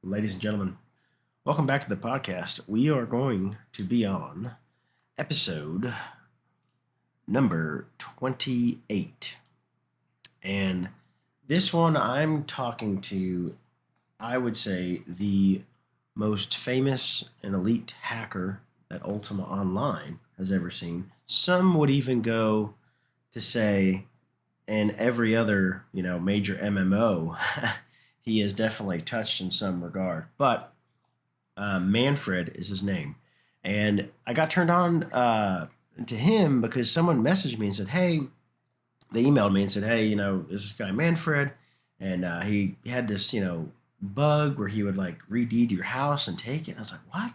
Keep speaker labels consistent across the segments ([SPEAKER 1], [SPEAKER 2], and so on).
[SPEAKER 1] Ladies and gentlemen, welcome back to the podcast. We are going to be on episode number 28. And this one I'm talking to, I would say, the most famous and elite hacker that Ultima Online has ever seen. Some would even go to say, in every other, major MMO, he is definitely touched in some regard. But Manfred is his name. And I got turned on to him because someone messaged me and said, hey, they emailed me and said, hey, there's this guy Manfred, and he had this, bug where he would like redeed your house and take it. And I was like, what?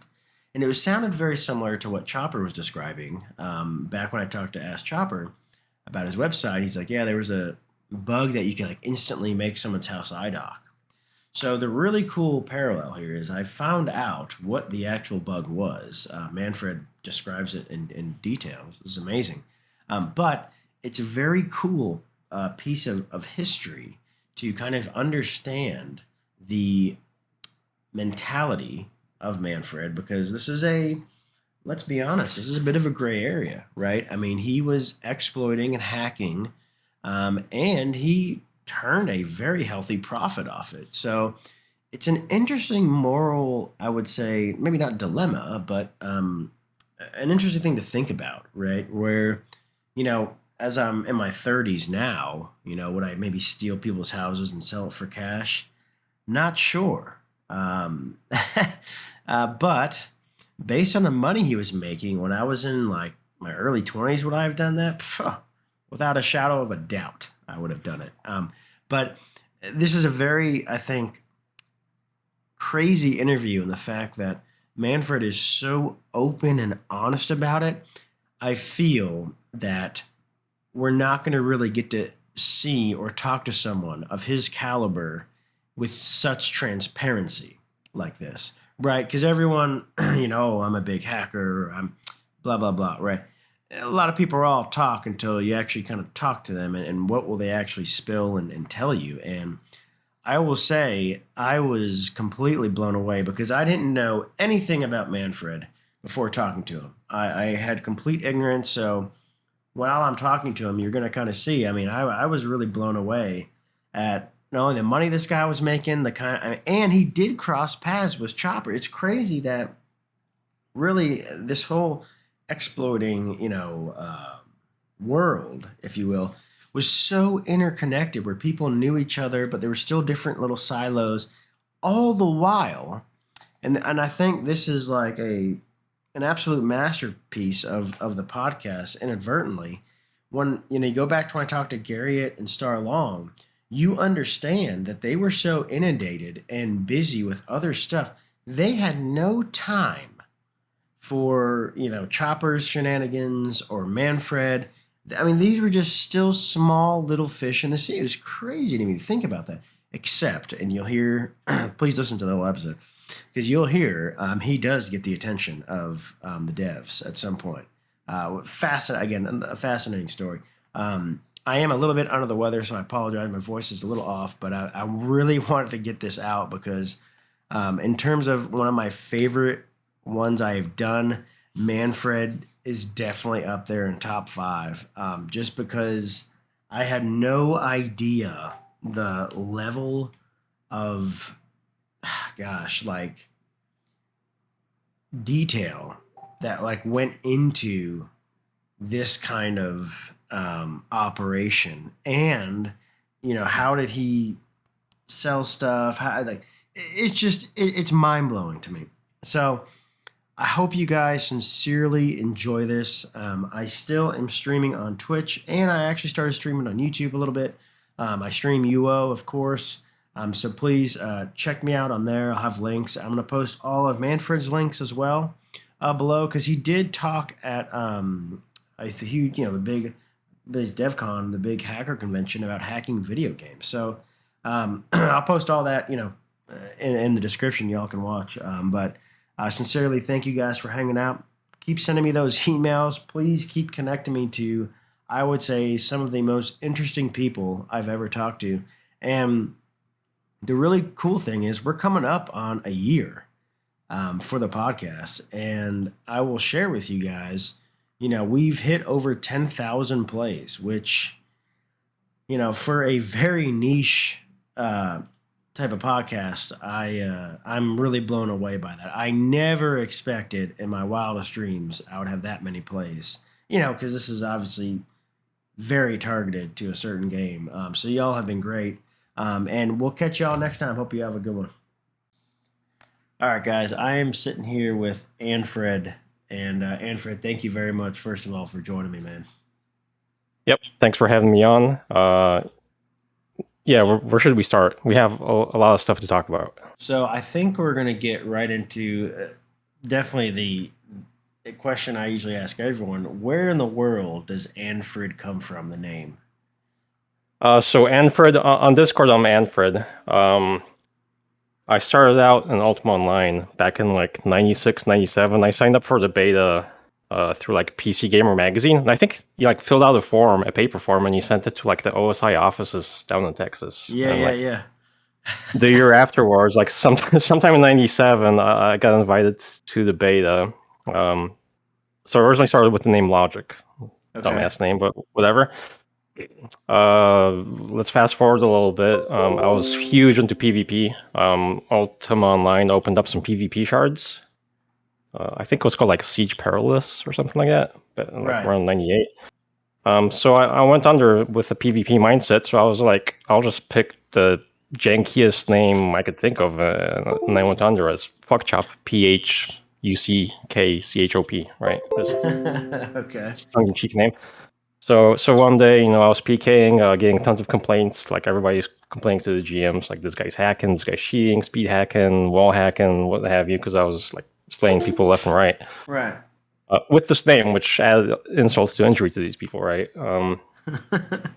[SPEAKER 1] And it sounded very similar to what Chopper was describing back when I talked to Ask Chopper about his website. He's like, yeah, there was a bug that you can like instantly make someone's house IDOC. So the really cool parallel here is I found out what the actual bug was. Manfred describes it in detail. It's amazing. But it's a very cool piece of history to kind of understand the mentality of Manfred, because this is let's be honest, this is a bit of a gray area, right? I mean, he was exploiting and hacking, and he turned a very healthy profit off it. So it's an interesting moral, I would say, maybe not dilemma, but an interesting thing to think about, right? Where, as I'm in my 30s now, would I maybe steal people's houses and sell it for cash? Not sure. But based on the money he was making when I was in like my early 20s, would I have done that? Without a shadow of a doubt, I would have done it. But this is a very, I think, crazy interview in the fact that Manfred is so open and honest about it. I feel that we're not going to really get to see or talk to someone of his caliber with such transparency like this, right? Because everyone, I'm a big hacker, I'm blah, blah, blah, right? A lot of people are all talk until you actually kind of talk to them, and what will they actually spill and tell you. And I will say I was completely blown away because I didn't know anything about Manfred before talking to him. I had complete ignorance. So while I'm talking to him, you're going to kind of see, I was really blown away at not only the money this guy was making, and he did cross paths with Chopper. It's crazy that really this whole exploiting, world, if you will, was so interconnected where people knew each other, but there were still different little silos all the while. And I think this is like an absolute masterpiece of the podcast inadvertently. When, you go back to when I talked to Garriott and Star Long, you understand that they were so inundated and busy with other stuff. They had no time for, Chopper's shenanigans or Manfred. I mean, these were just still small little fish in the sea. It was crazy to me to think about that. Except, and you'll hear, please listen to the whole episode, because you'll hear he does get the attention of the devs at some point. A fascinating story. I am a little bit under the weather, so I apologize. My voice is a little off, but I really wanted to get this out because in terms of one of my favorite ones I have done, Manfred is definitely up there in top 5, just because I had no idea the level of, detail that went into this kind of operation. And, how did he sell stuff? It's mind-blowing to me. So I hope you guys sincerely enjoy this. I still am streaming on Twitch, and I actually started streaming on YouTube a little bit. I stream UO, of course. So please check me out on there. I'll have links. I'm going to post all of Manfred's links as well below, because he did talk at the big DevCon, the big hacker convention, about hacking video games. So I'll post all that in the description. Y'all can watch. But sincerely, thank you guys for hanging out. Keep sending me those emails. Please keep connecting me to, I would say, some of the most interesting people I've ever talked to. And the really cool thing is we're coming up on a year for the podcast, and I will share with you guys. We've hit over 10,000 plays, which for a very niche uh, type of podcast, I'm really blown away by that. I never expected in my wildest dreams I would have that many plays. Because this is obviously very targeted to a certain game. So y'all have been great, and we'll catch y'all next time. Hope you have a good one. All right, guys. I am sitting here with Manfred, and Manfred, thank you very much, first of all, for joining me, man.
[SPEAKER 2] Yep. Thanks for having me on. Yeah, where should we start? We have a lot of stuff to talk about.
[SPEAKER 1] So I think we're gonna get right into definitely the question I usually ask everyone: Where in the world does Manfred come from? The name.
[SPEAKER 2] So Manfred, on Discord, I'm Manfred. I started out in Ultima Online back in like 96, 97. I signed up for the beta through like PC Gamer magazine. And I think you like filled out a form, a paper form, and you sent it to like the OSI offices down in Texas.
[SPEAKER 1] Yeah,
[SPEAKER 2] And
[SPEAKER 1] yeah,
[SPEAKER 2] like
[SPEAKER 1] yeah.
[SPEAKER 2] the year afterwards, like sometime in 97, I got invited to the beta. Um, so I originally started with the name Logic.
[SPEAKER 1] Okay.
[SPEAKER 2] Dumbass name, but whatever. Let's fast forward a little bit. I was huge into PvP. Ultima Online opened up some PvP shards. I think it was called like Siege Perilous or something like that, but like
[SPEAKER 1] Right.
[SPEAKER 2] around 98. So I went under with a PvP mindset. So I was like, I'll just pick the jankiest name I could think of, and I went under as Fuckchop, PHUCKCHOP, right?
[SPEAKER 1] Okay.
[SPEAKER 2] Just tongue-in-cheek name. So one day, I was PKing, getting tons of complaints. Like everybody's complaining to the GMs, like this guy's hacking, this guy's cheating, speed hacking, wall hacking, what have you, because I was like slaying people left and right
[SPEAKER 1] Right.
[SPEAKER 2] with this name, which added insults to injury to these people, right?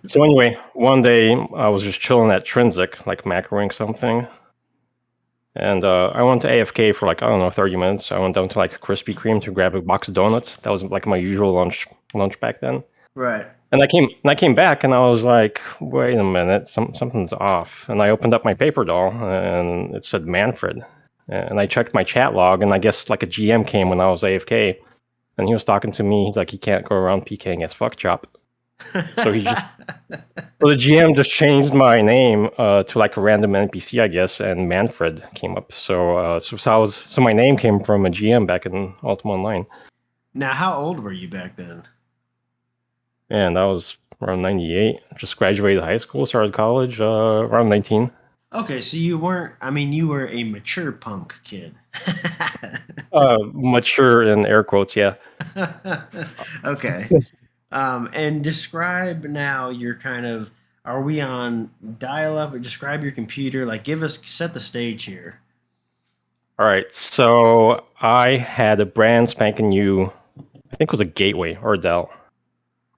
[SPEAKER 2] So anyway, one day I was just chilling at Trinsic, like macroing something, and I went to AFK for like I don't know 30 minutes. I went down to like Krispy Kreme to grab a box of donuts. That was like my usual lunch back then.
[SPEAKER 1] Right.
[SPEAKER 2] And I came back and I was like, wait a minute, something's off. And I opened up my paper doll and it said Manfred. And I checked my chat log and I guess like a GM came when I was AFK and he was talking to me like he can't go around PKing as fuck chop. So the GM just changed my name to like a random NPC, I guess, and Manfred came up. So my name came from a GM back in Ultima Online.
[SPEAKER 1] Now, how old were you back then?
[SPEAKER 2] And that was around 98. Just graduated high school, started college around 19.
[SPEAKER 1] Okay, so you weren't. I mean, you were a mature punk kid.
[SPEAKER 2] Mature in air quotes, yeah.
[SPEAKER 1] Okay. And describe now your kind of. Are we on dial up? Or describe your computer. Like, set the stage here.
[SPEAKER 2] All right, so I had a brand spanking new, I think it was a Gateway or a Dell.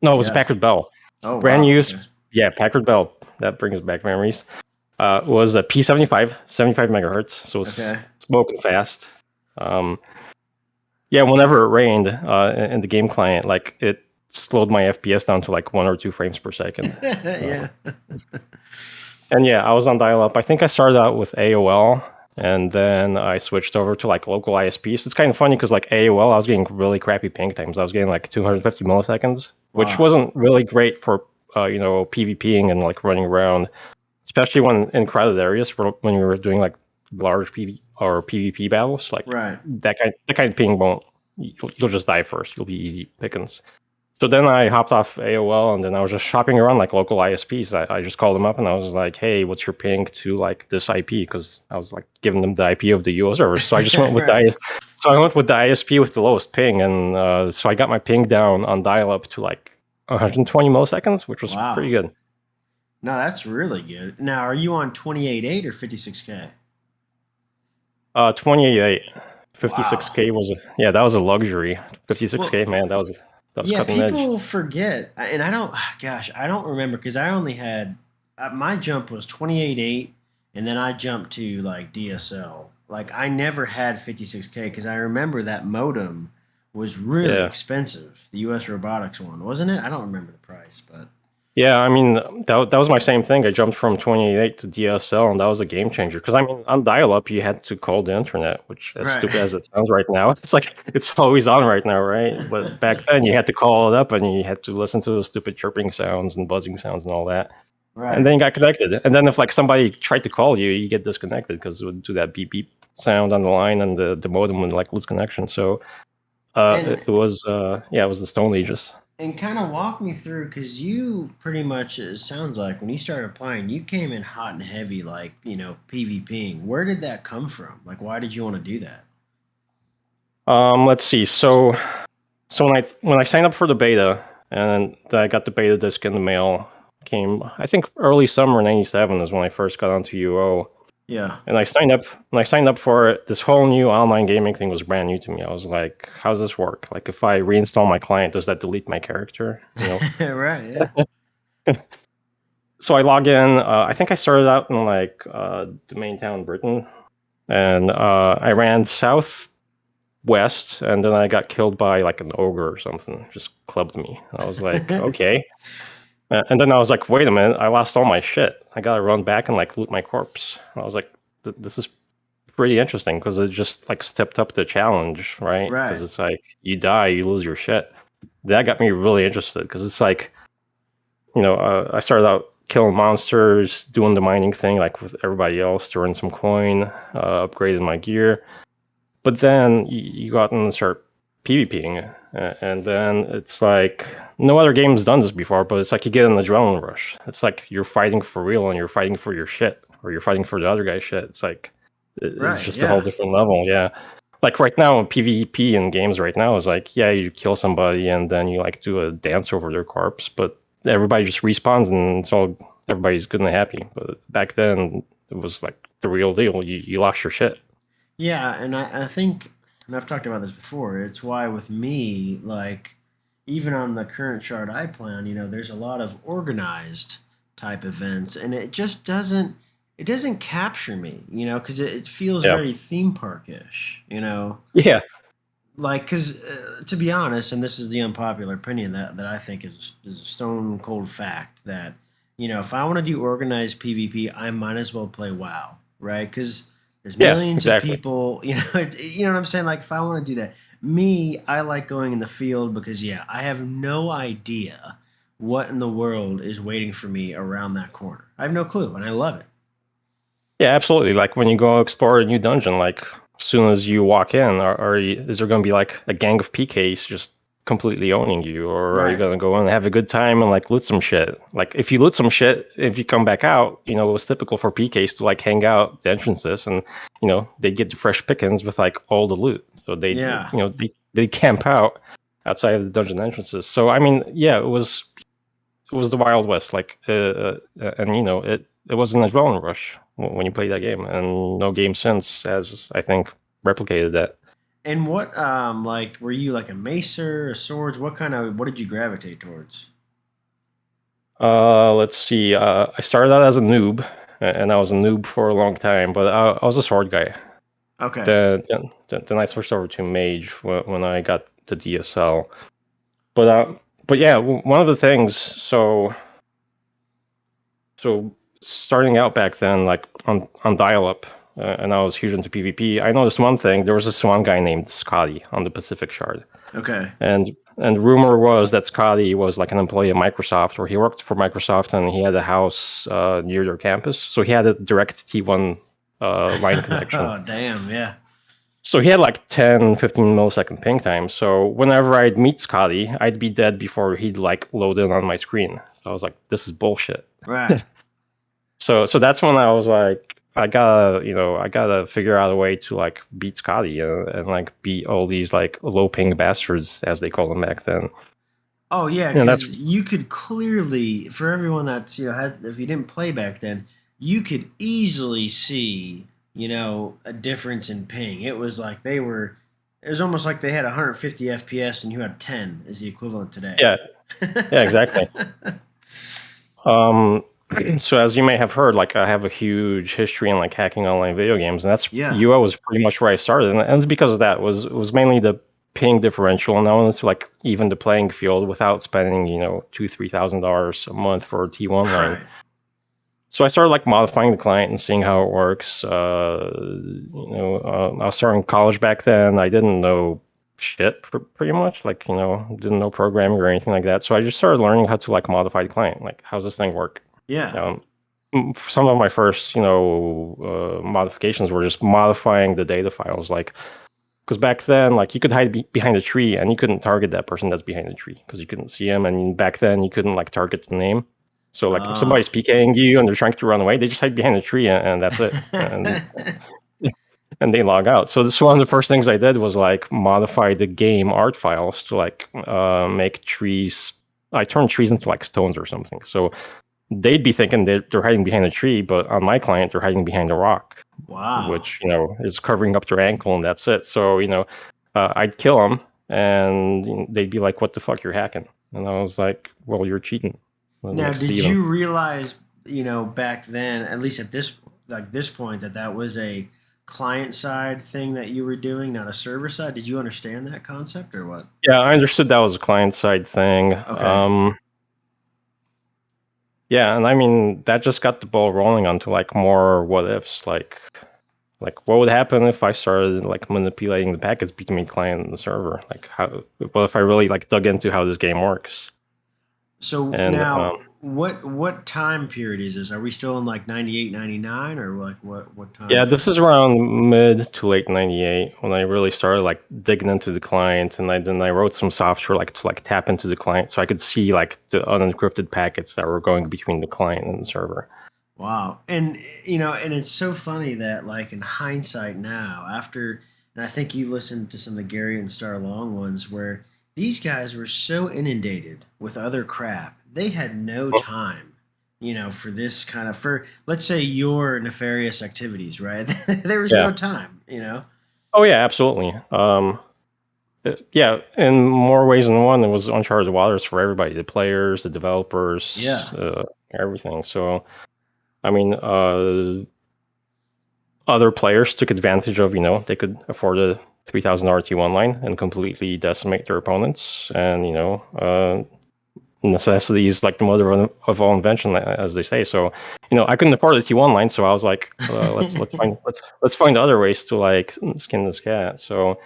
[SPEAKER 2] No, it was a
[SPEAKER 1] Yeah.
[SPEAKER 2] Packard Bell.
[SPEAKER 1] Oh
[SPEAKER 2] Brand
[SPEAKER 1] wow.
[SPEAKER 2] new,
[SPEAKER 1] Okay.
[SPEAKER 2] yeah, Packard Bell. That brings back memories. Was a P75, 75 megahertz, so it's
[SPEAKER 1] Okay.
[SPEAKER 2] smoking fast. Um, yeah, whenever it rained in the game client, like it slowed my FPS down to like 1 or 2 frames per second.
[SPEAKER 1] Yeah.
[SPEAKER 2] And yeah, I was on dial-up. I think I started out with AOL, and then I switched over to like local ISPs. It's kind of funny because like AOL, I was getting really crappy ping times. I was getting like 250 milliseconds, which
[SPEAKER 1] Wow.
[SPEAKER 2] wasn't really great for PvPing and like running around, especially when in crowded areas when you were doing like large PV or PvP battles. Like
[SPEAKER 1] Right.
[SPEAKER 2] that kind of ping won't. You'll just die first. You'll be easy pickings. So then I hopped off AOL and then I was just shopping around like local ISPs. I just called them up and I was like, hey, what's your ping to like this IP? Because I was like giving them the IP of the UO server. So I just went with
[SPEAKER 1] Right.
[SPEAKER 2] so I went with the ISP with the lowest ping. And so I got my ping down on dial up to like 120 milliseconds, which was
[SPEAKER 1] Wow.
[SPEAKER 2] pretty good.
[SPEAKER 1] No, that's really good. Now, are you on 28.8 or 56K?
[SPEAKER 2] 28,
[SPEAKER 1] Wow.
[SPEAKER 2] 56K that was a luxury.
[SPEAKER 1] Well,
[SPEAKER 2] 56K, man, that was
[SPEAKER 1] yeah,
[SPEAKER 2] cutting edge.
[SPEAKER 1] people forget, and I don't. Gosh, I don't remember because I only had my jump was 28.8, and then I jumped to like DSL. Like I never had 56K because I remember that modem was really
[SPEAKER 2] Yeah.
[SPEAKER 1] expensive. The U.S. Robotics one, wasn't it? I don't remember the price, but
[SPEAKER 2] Yeah, I mean, that was my same thing. I jumped from 28 to DSL, and that was a game changer. Because I mean, on dial-up, you had to call the internet, which, as
[SPEAKER 1] Right.
[SPEAKER 2] stupid as it sounds right now, it's like it's always on right now, right? But back then, you had to call it up, and you had to listen to the stupid chirping sounds and buzzing sounds and all that. And
[SPEAKER 1] Right.
[SPEAKER 2] then you got connected. And then if like somebody tried to call you, you get disconnected because it would do that beep beep sound on the line, and the modem would like lose connection. So
[SPEAKER 1] And
[SPEAKER 2] it was yeah, it was the Stone Ages.
[SPEAKER 1] and kind of walk me through because you pretty much it sounds like when you started playing, you came in hot and heavy, like PvPing. Where did that come from? Like, why did you want to do that?
[SPEAKER 2] Let's see. So when I signed up for the beta and I got the beta disc in the mail, came I think early summer '97 is when I first got onto UO,
[SPEAKER 1] Yeah.
[SPEAKER 2] and I signed up. When I signed up for it, this whole new online gaming thing was brand new to me. I was like, "How does this work? Like, if I reinstall my client, does that delete my character? You know?"
[SPEAKER 1] Right. Yeah.
[SPEAKER 2] So I log in. I think I started out in like the main town, Britain, and I ran southwest, and then I got killed by like an ogre or something. Just clubbed me. I was like, okay. And then I was like, wait a minute, I lost all my shit. I gotta run back and like loot my corpse. I was like, this is pretty interesting because it just like stepped up the challenge, right? Because
[SPEAKER 1] Right.
[SPEAKER 2] it's like you die, you lose your shit. That got me really interested because it's like, I started out killing monsters, doing the mining thing like with everybody else, storing some coin, upgrading my gear. But then you go out and start PvPing, and then it's like no other game's done this before, but it's like you get an adrenaline rush. It's like you're fighting for real and you're fighting for your shit, or you're fighting for the other guy's shit. It's like it's
[SPEAKER 1] Right.
[SPEAKER 2] just a whole
[SPEAKER 1] Yeah.
[SPEAKER 2] different level. Yeah. Like right now, PvP in games right now is like, yeah, you kill somebody and then you like do a dance over their corpse, but everybody just respawns and it's all everybody's good and happy. But back then, it was like the real deal. You lost your shit.
[SPEAKER 1] Yeah. And I think, and I've talked about this before. It's why with me, like, even on the current chart I plan, there's a lot of organized type events, and it just doesn't. It doesn't capture me, because it feels
[SPEAKER 2] Yeah.
[SPEAKER 1] very theme parkish.
[SPEAKER 2] Yeah.
[SPEAKER 1] Like because to be honest, and this is the unpopular opinion that I think is a stone cold fact that if I want to do organized PvP, I might as well play WoW, right? Because there's
[SPEAKER 2] Yeah.
[SPEAKER 1] millions of
[SPEAKER 2] Exactly.
[SPEAKER 1] people. You know what I'm saying. Like if I want to do that, me, I like going in the field because yeah, I have no idea what in the world is waiting for me around that corner. I have no clue, and I love it.
[SPEAKER 2] Yeah, absolutely. Like when you go explore a new dungeon, like as soon as you walk in, is there going to be like a gang of PKs just completely owning you, or are you
[SPEAKER 1] Right.
[SPEAKER 2] going to go in and have a good time and like loot some shit? Like if you loot some shit, if you come back out, it was typical for PKs to like hang out at the entrances, and they get the fresh pickings with like all the loot. So
[SPEAKER 1] Yeah.
[SPEAKER 2] they camp out outside of the dungeon entrances. So I mean, yeah, it was the Wild West, like, and it was an adrenaline rush when you played that game, and no game since has, I think, replicated that.
[SPEAKER 1] And what like were you like a macer, a swords? What did you gravitate towards?
[SPEAKER 2] Let's see. I started out as a noob, and I was a noob for a long time, but I was a sword guy.
[SPEAKER 1] Okay.
[SPEAKER 2] Then I switched over to mage when I got the DSL. But but yeah, one of the things. So starting out back then, like on dial-up, and I was huge into PvP. I noticed one thing: there was this one guy named Scotty on the Pacific Shard,
[SPEAKER 1] Okay.
[SPEAKER 2] and rumor was that Scotty was like an employee of Microsoft, or he worked for Microsoft, and he had a house near their campus, so he had a direct T1 line connection.
[SPEAKER 1] Oh damn, yeah.
[SPEAKER 2] So he had like 10, 15 millisecond ping time. So whenever I'd meet Scotty, I'd be dead before he'd like load in on my screen. So I was like, this is bullshit.
[SPEAKER 1] Right.
[SPEAKER 2] So that's when I was like, I gotta figure out a way to like beat Scotty and like beat all these like low ping bastards as they call them back then.
[SPEAKER 1] Oh yeah,
[SPEAKER 2] And that's
[SPEAKER 1] because you could clearly, for everyone that's if you didn't play back then, you could easily see a difference in ping. It was like they were. It was almost like they had 150 FPS and you had 10 is the equivalent today.
[SPEAKER 2] yeah, yeah, exactly. Um, so as you may have heard, like I have a huge history in like hacking online video games, and that's
[SPEAKER 1] Yeah.
[SPEAKER 2] UO was pretty much where I started, and it's because of that. It was mainly ping differential, and I wanted to like even the playing field without spending $2,000-$3,000 a month for a T1 line.
[SPEAKER 1] Right.
[SPEAKER 2] So I started like modifying the client and seeing how it works. I was starting college back then. I didn't know shit pretty much, like didn't know programming or anything like that. So I just started learning how to like modify the client. Like, how's this thing work?
[SPEAKER 1] Yeah.
[SPEAKER 2] Some of my first modifications were just modifying the data files, like because back then, like, you could hide behind a tree and you couldn't target that person that's behind the tree because you couldn't see him. And back then, you couldn't like target the name. So like, if somebody's
[SPEAKER 1] Oh.
[SPEAKER 2] PKing you and they're trying to run away, they just hide behind a tree and that's it. And they log out. So this one of the first things I did was like modify the game art files to like make trees. I turned trees into like stones or something. So they'd be thinking that they're hiding behind a tree, but on my client, they're hiding behind a rock,
[SPEAKER 1] Wow.
[SPEAKER 2] which is covering up their ankle, and that's it. So I'd kill them, and they'd be like, "What the fuck, you're hacking?" And I was like, "Well, you're cheating."
[SPEAKER 1] Now,
[SPEAKER 2] Like
[SPEAKER 1] did
[SPEAKER 2] Steven.
[SPEAKER 1] you realize, back then, at least at this point, that was a client side thing that you were doing, not a server side? Did you understand that concept or what?
[SPEAKER 2] Yeah, I understood that was a client side thing.
[SPEAKER 1] Okay.
[SPEAKER 2] Yeah, and I mean that just got the ball rolling onto like more what ifs, like what would happen if I started like manipulating the packets between client and the server? Like, what if I really like dug into how this game works?
[SPEAKER 1] So
[SPEAKER 2] And
[SPEAKER 1] now, what time period is this? Are we still in like 98, 99, or like what time
[SPEAKER 2] yeah,
[SPEAKER 1] frame?
[SPEAKER 2] this is around mid to late '98 when I really started like digging into the client, and then I wrote some software like to like tap into the client so I could see like the unencrypted packets that were going between the client and the server.
[SPEAKER 1] Wow. And and it's so funny that like in hindsight now, after and I think you listened to some of the Gary and Star Long ones where these guys were so inundated with other crap, they had no time, for this kind of for let's say your nefarious activities, right? There was
[SPEAKER 2] Yeah.
[SPEAKER 1] no time.
[SPEAKER 2] Oh yeah, absolutely. Yeah, in more ways than one, it was uncharted waters for everybody, the players, the developers,
[SPEAKER 1] Yeah.
[SPEAKER 2] everything. So, I mean, other players took advantage of, they could afford a $3,000 T1 line and completely decimate their opponents. And, necessity is like the mother of all invention, as they say. So, I couldn't afford a T1 line, so I was like, let's find other ways to like skin this cat. So,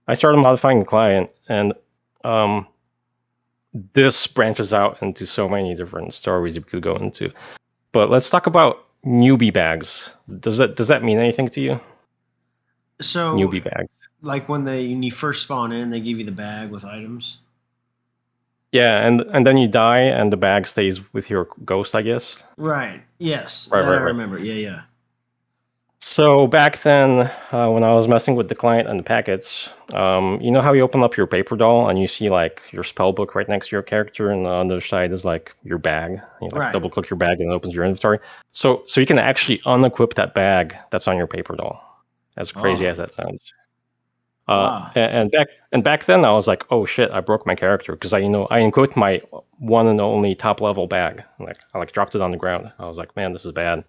[SPEAKER 2] I started modifying the client, and um, this branches out into so many different stories we could go into. But let's talk about newbie bags. Does that mean anything to you?
[SPEAKER 1] So
[SPEAKER 2] Newbie bags.
[SPEAKER 1] like when you first spawn in, they give you the bag with items.
[SPEAKER 2] Yeah, and then you die, and the bag stays with your ghost, I guess.
[SPEAKER 1] Right. Yes,
[SPEAKER 2] Right,
[SPEAKER 1] that I
[SPEAKER 2] right, right.
[SPEAKER 1] remember. Yeah, yeah.
[SPEAKER 2] So back then, when I was messing with the client and the packets, you know how you open up your paper doll and you see like your spell book right next to your character, and on the other side is like your bag. You like
[SPEAKER 1] Right.
[SPEAKER 2] double click your bag and it opens your inventory. So you can actually unequip that bag that's on your paper doll. As crazy
[SPEAKER 1] Oh,
[SPEAKER 2] as that sounds.
[SPEAKER 1] wow.
[SPEAKER 2] And back then I was like, oh shit, I broke my character because I equipped my one and only top level bag. Like, I like dropped it on the ground. I was like, man, this is bad.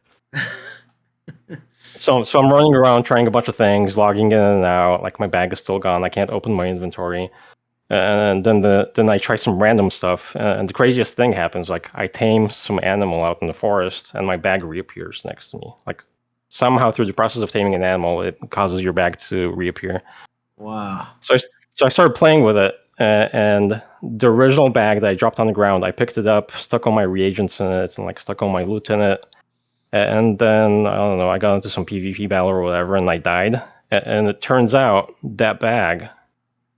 [SPEAKER 2] So I'm running around trying a bunch of things, logging in and out. Like, my bag is still gone. I can't open my inventory. And then I try some random stuff, and the craziest thing happens. Like, I tame some animal out in the forest, and my bag reappears next to me. Like, somehow through the process of taming an animal, it causes your bag to reappear.
[SPEAKER 1] Wow.
[SPEAKER 2] So I started playing with it, and the original bag that I dropped on the ground, I picked it up, stuck all my reagents in it, and like stuck all my loot in it. And then I don't know, I got into some PvP battle or whatever, and I died. And it turns out that bag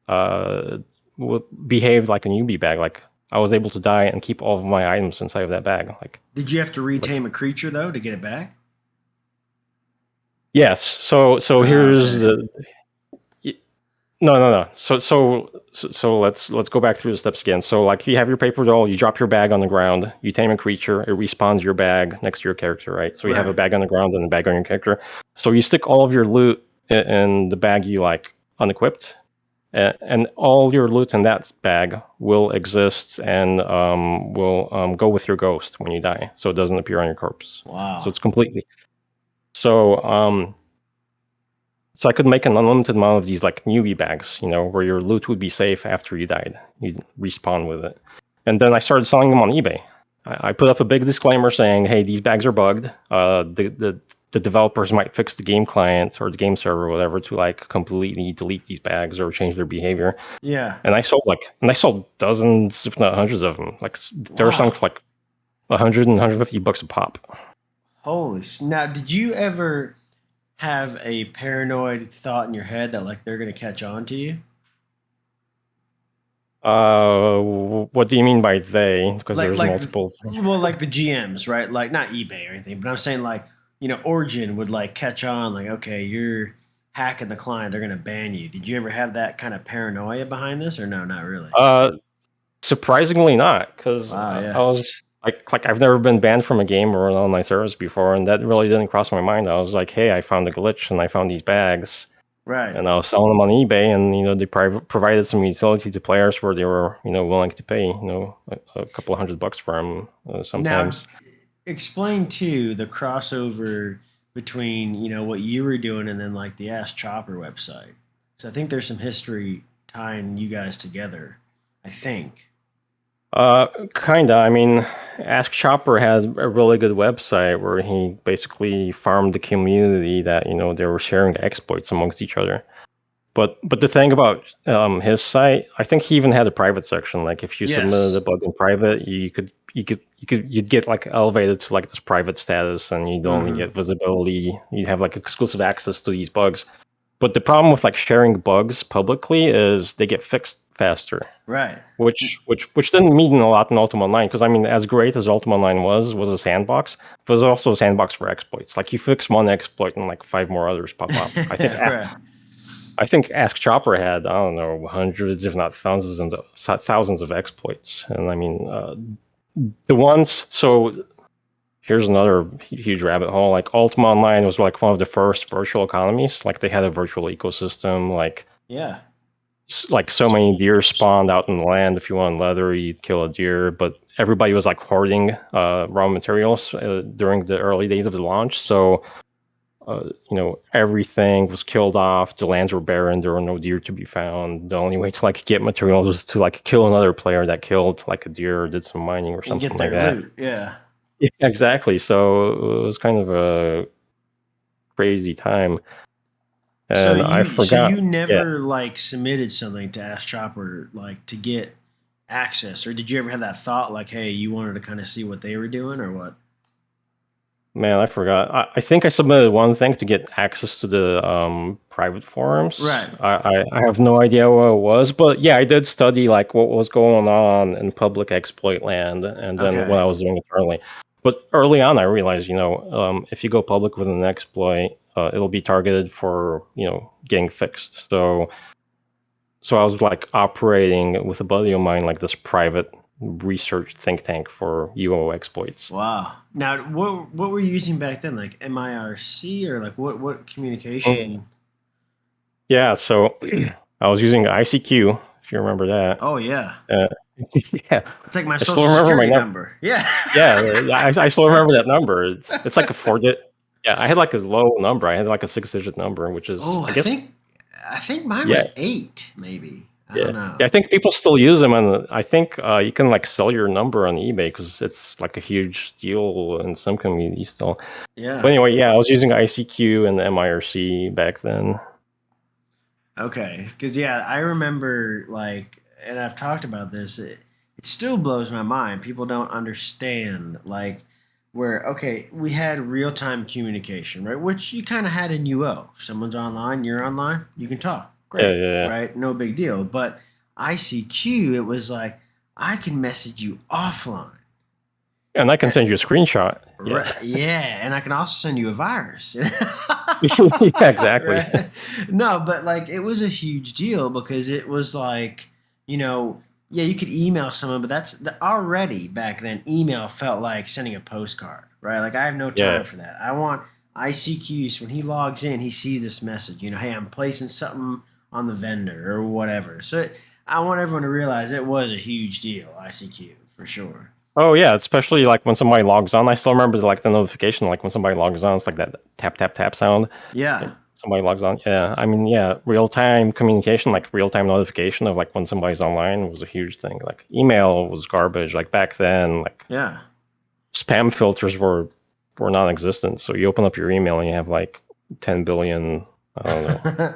[SPEAKER 2] uh, behaved like a newbie bag. Like, I was able to die and keep all of my items inside of that bag.
[SPEAKER 1] Did you have to
[SPEAKER 2] Like
[SPEAKER 1] retame a creature though to get it back?
[SPEAKER 2] yes. So here's
[SPEAKER 1] Okay.
[SPEAKER 2] the No, no, no. So let's go back through the steps again. So like, you have your paper doll, you drop your bag on the ground, you tame a creature, it respawns your bag next to your character, right? So you have a
[SPEAKER 1] Right.
[SPEAKER 2] bag on the ground and a bag on your character. So you stick all of your loot in the bag you like unequipped, and all your loot in that bag will exist and will go with your ghost when you die, so it doesn't appear on your corpse. So
[SPEAKER 1] Wow.
[SPEAKER 2] it's completely. So So I could make an unlimited amount of these like newbie bags, where your loot would be safe after you died. You'd respawn with it. And then I started selling them on eBay. I put up a big disclaimer saying, "Hey, these bags are bugged. The developers might fix the game client or the game server or whatever to like completely delete these bags or change their behavior."
[SPEAKER 1] Yeah.
[SPEAKER 2] And I sold dozens, if not hundreds of them. Like they were selling
[SPEAKER 1] Wow.
[SPEAKER 2] for like 100 and $150 a pop.
[SPEAKER 1] Now, did you ever have a paranoid thought in your head that like they're gonna catch on to you?
[SPEAKER 2] What do you mean by they? Because
[SPEAKER 1] Like
[SPEAKER 2] there's
[SPEAKER 1] like the
[SPEAKER 2] multiple.
[SPEAKER 1] well, like the GMs, right? Like not eBay or anything, but I'm saying like, Origin would like catch on, like, okay, you're hacking the client, they're gonna ban you. Did you ever have that kind of paranoia behind this, or no, not really?
[SPEAKER 2] Uh, Surprisingly not, because
[SPEAKER 1] Wow,
[SPEAKER 2] I
[SPEAKER 1] yeah.
[SPEAKER 2] was like I've never been banned from a game or an online service before, and that really didn't cross my mind. I was like, hey, I found a glitch and I found these bags,
[SPEAKER 1] Right.
[SPEAKER 2] and I was selling them on eBay, and they provided some utility to players where they were willing to pay a couple of $100 for them
[SPEAKER 1] Now,
[SPEAKER 2] sometimes.
[SPEAKER 1] explain too the crossover between what you were doing and then like the Ask Chopper website. So I think there's some history tying you guys together. I think.
[SPEAKER 2] Kinda. I mean, Ask Chopper has a really good website where he basically farmed the community that they were sharing exploits amongst each other. But the thing about his site, I think he even had a private section. Like if you submitted a
[SPEAKER 1] Yes.
[SPEAKER 2] bug in private, you'd get like elevated to like this private status, and you'd only
[SPEAKER 1] Mm-hmm.
[SPEAKER 2] get visibility. You'd have like exclusive access to these bugs. But the problem with like sharing bugs publicly is they get fixed faster,
[SPEAKER 1] Right.
[SPEAKER 2] which didn't mean a lot in Ultima Online, because I mean, as great as Ultima Online was a sandbox, but it was also a sandbox for exploits. Like you fix one exploit and like five more others pop up.
[SPEAKER 1] Right.
[SPEAKER 2] I think Ask Chopper had, I don't know, hundreds, if not thousands of exploits. And I mean, the ones, so here's another huge rabbit hole. Like Ultima Online was like one of the first virtual economies. Like they had a virtual ecosystem.
[SPEAKER 1] Yeah.
[SPEAKER 2] Like so many deer spawned out in the land. If you wanted leather, you'd kill a deer. But everybody was like hoarding raw materials during the early days of the launch. So everything was killed off. The lands were barren. There were no deer to be found. The only way to like get materials was to like kill another player that killed like a deer or did some mining or
[SPEAKER 1] And get
[SPEAKER 2] something like
[SPEAKER 1] their
[SPEAKER 2] that.
[SPEAKER 1] loot. Yeah.
[SPEAKER 2] Yeah, exactly. So it was kind of a crazy time,
[SPEAKER 1] So
[SPEAKER 2] and I
[SPEAKER 1] you so
[SPEAKER 2] forgot.
[SPEAKER 1] you
[SPEAKER 2] Yeah,
[SPEAKER 1] never like submitted something to Ask Chopper like to get access, or did you ever have that thought like, hey, you wanted to kind of see what they were doing or what?
[SPEAKER 2] man, I forgot. I think I submitted one thing to get access to the private forums.
[SPEAKER 1] Right.
[SPEAKER 2] I have no idea what it was, but yeah, I did study like what was going on in public exploit land, and then when
[SPEAKER 1] Okay.
[SPEAKER 2] I was doing it early. But early on, I realized, if you go public with an exploit, it'll be targeted for getting fixed. So I was like operating with a buddy of mine, like this private research think tank for UO exploits.
[SPEAKER 1] Wow. Now, what were you using back then? Like MIRC or like what
[SPEAKER 2] Mm.
[SPEAKER 1] communication?
[SPEAKER 2] Yeah, so I was using ICQ, if you remember that.
[SPEAKER 1] Oh yeah,
[SPEAKER 2] Uh, yeah,
[SPEAKER 1] it's like my
[SPEAKER 2] I still
[SPEAKER 1] social
[SPEAKER 2] remember my
[SPEAKER 1] security
[SPEAKER 2] number.
[SPEAKER 1] number. Yeah.
[SPEAKER 2] Yeah, I still remember that number. It's like a 4-digit. Yeah, I had like a low number. I had like a 6-digit number, which is,
[SPEAKER 1] Oh,
[SPEAKER 2] I guess,
[SPEAKER 1] I think mine
[SPEAKER 2] yeah,
[SPEAKER 1] was 8, maybe. I
[SPEAKER 2] yeah,
[SPEAKER 1] don't know.
[SPEAKER 2] yeah. I think people still use them, and I think you can like sell your number on eBay because it's like a huge deal in some communities still. But
[SPEAKER 1] Yeah.
[SPEAKER 2] anyway, yeah, I was using ICQ and MIRC back then.
[SPEAKER 1] Okay. Because yeah, I remember like, and I've talked about this. It still blows my mind. People don't understand like where okay, we had real time communication, right? Which you kind of had in UO. If someone's online, you're online, you can talk.
[SPEAKER 2] Yeah,
[SPEAKER 1] Great,
[SPEAKER 2] yeah, yeah.
[SPEAKER 1] right? No big deal. But ICQ, it was like I can message you offline.
[SPEAKER 2] And I can send you a screenshot. Yeah.
[SPEAKER 1] Right. Yeah, and I can also send you a virus.
[SPEAKER 2] Yeah, exactly.
[SPEAKER 1] Right? No, but like it was a huge deal because it was like, yeah, you could email someone, but already back then email felt like sending a postcard, right? Like I have no
[SPEAKER 2] Yeah.
[SPEAKER 1] time for that. I want ICQ so when he logs in, he sees this message, hey, I'm placing something on the vendor or whatever. So I want everyone to realize it was a huge deal, ICQ, for sure.
[SPEAKER 2] Oh yeah, especially like when somebody logs on. I still remember like the notification, like when somebody logs on, it's like that tap tap tap sound.
[SPEAKER 1] Yeah.
[SPEAKER 2] somebody logs on. Yeah, I mean, yeah, real time communication, like real time notification of like when somebody's online was a huge thing. Like email was garbage. Like back then, like
[SPEAKER 1] Yeah.
[SPEAKER 2] spam filters were non-existent. So you open up your email and you have like 10 billion, I don't know,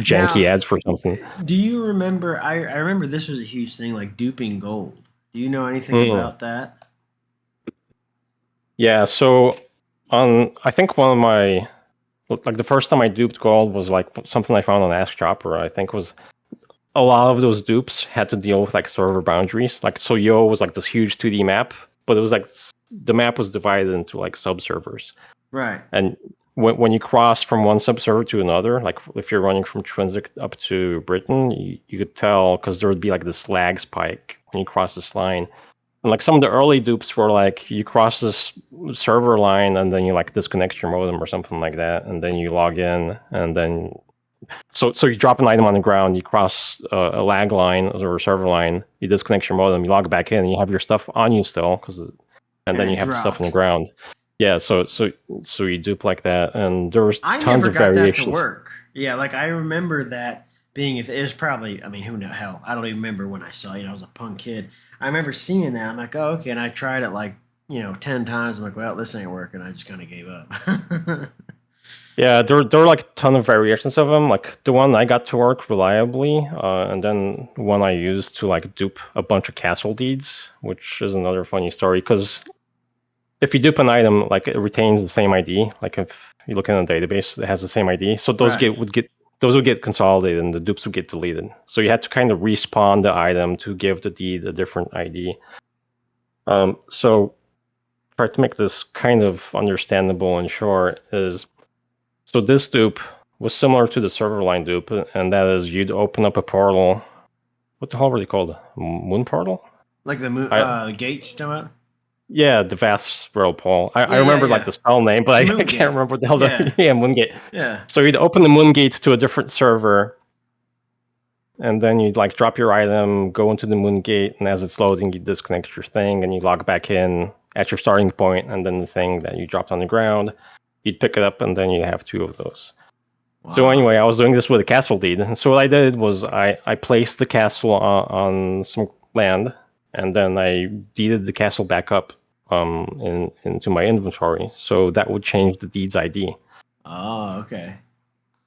[SPEAKER 2] janky
[SPEAKER 1] Now,
[SPEAKER 2] ads for something.
[SPEAKER 1] do you remember? I remember this was a huge thing, like duping gold. Do you know anything
[SPEAKER 2] Mm.
[SPEAKER 1] about that?
[SPEAKER 2] Yeah, so on I think one of my like the first time I duped gold was like something I found on Ask Chopper. I think was a lot of those dupes had to deal with like server boundaries. Like so Yo was like this huge 2D map, but it was like the map was divided into like subservers.
[SPEAKER 1] Right.
[SPEAKER 2] And when you cross from one subserver to another, like if you're running from Trinsic up to Britain, you could tell because there would be like this lag spike when you cross this line. And like some of the early dupes were like you cross this server line and then you like disconnect your modem or something like that, and then you log in and then so you drop an item on the ground, you cross a lag line or a server line, you disconnect your modem, you log back in, and you have your stuff on you still, and
[SPEAKER 1] And
[SPEAKER 2] then you
[SPEAKER 1] it
[SPEAKER 2] have the stuff on the
[SPEAKER 1] dropped.
[SPEAKER 2] ground. Yeah, so you dupe like that, and there was
[SPEAKER 1] I
[SPEAKER 2] tons
[SPEAKER 1] never
[SPEAKER 2] of
[SPEAKER 1] got that to
[SPEAKER 2] variations.
[SPEAKER 1] work. Yeah, like I remember that being if it was probably I mean who know hell I don't even remember when I saw I was a punk kid. I remember seeing that I'm like oh okay and I tried it like 10 times. I'm like well this ain't working. I just kind of gave up.
[SPEAKER 2] Yeah, there were like a ton of variations of them. Like the one I got to work reliably, and then one I used to like dupe a bunch of castle deeds, which is another funny story. Because if you dupe an item, like it retains the same ID. Like if you look in a database, it has the same ID. So
[SPEAKER 1] Right.
[SPEAKER 2] those would get consolidated, and the dupes would get deleted. So you had to kind of respawn the item to give the deed a different ID. So try to make this kind of understandable and short is so this dupe was similar to the server line dupe, and that is you'd open up a portal. What the hell were they called? Moon portal?
[SPEAKER 1] Like
[SPEAKER 2] I
[SPEAKER 1] the gates come out.
[SPEAKER 2] Yeah, the vast world portal. I
[SPEAKER 1] Yeah, yeah,
[SPEAKER 2] remember like
[SPEAKER 1] yeah.
[SPEAKER 2] the spell name, but
[SPEAKER 1] The
[SPEAKER 2] I
[SPEAKER 1] moon
[SPEAKER 2] can't
[SPEAKER 1] gate.
[SPEAKER 2] remember what the hell the
[SPEAKER 1] Yeah,
[SPEAKER 2] yeah Moongate.
[SPEAKER 1] yeah.
[SPEAKER 2] So you'd open the Moongate to a different server, and then you'd like drop your item, go into the Moongate, and as it's loading, you disconnect your thing, and you log back in at your starting point, and then the thing that you dropped on the ground, you'd pick it up, and then you have two of those. So
[SPEAKER 1] Wow.
[SPEAKER 2] anyway, I was doing this with a castle deed. And so what I did was I placed the castle on some land, and then I deeded the castle back up into my inventory. So that would change the deed's ID.
[SPEAKER 1] Oh, okay.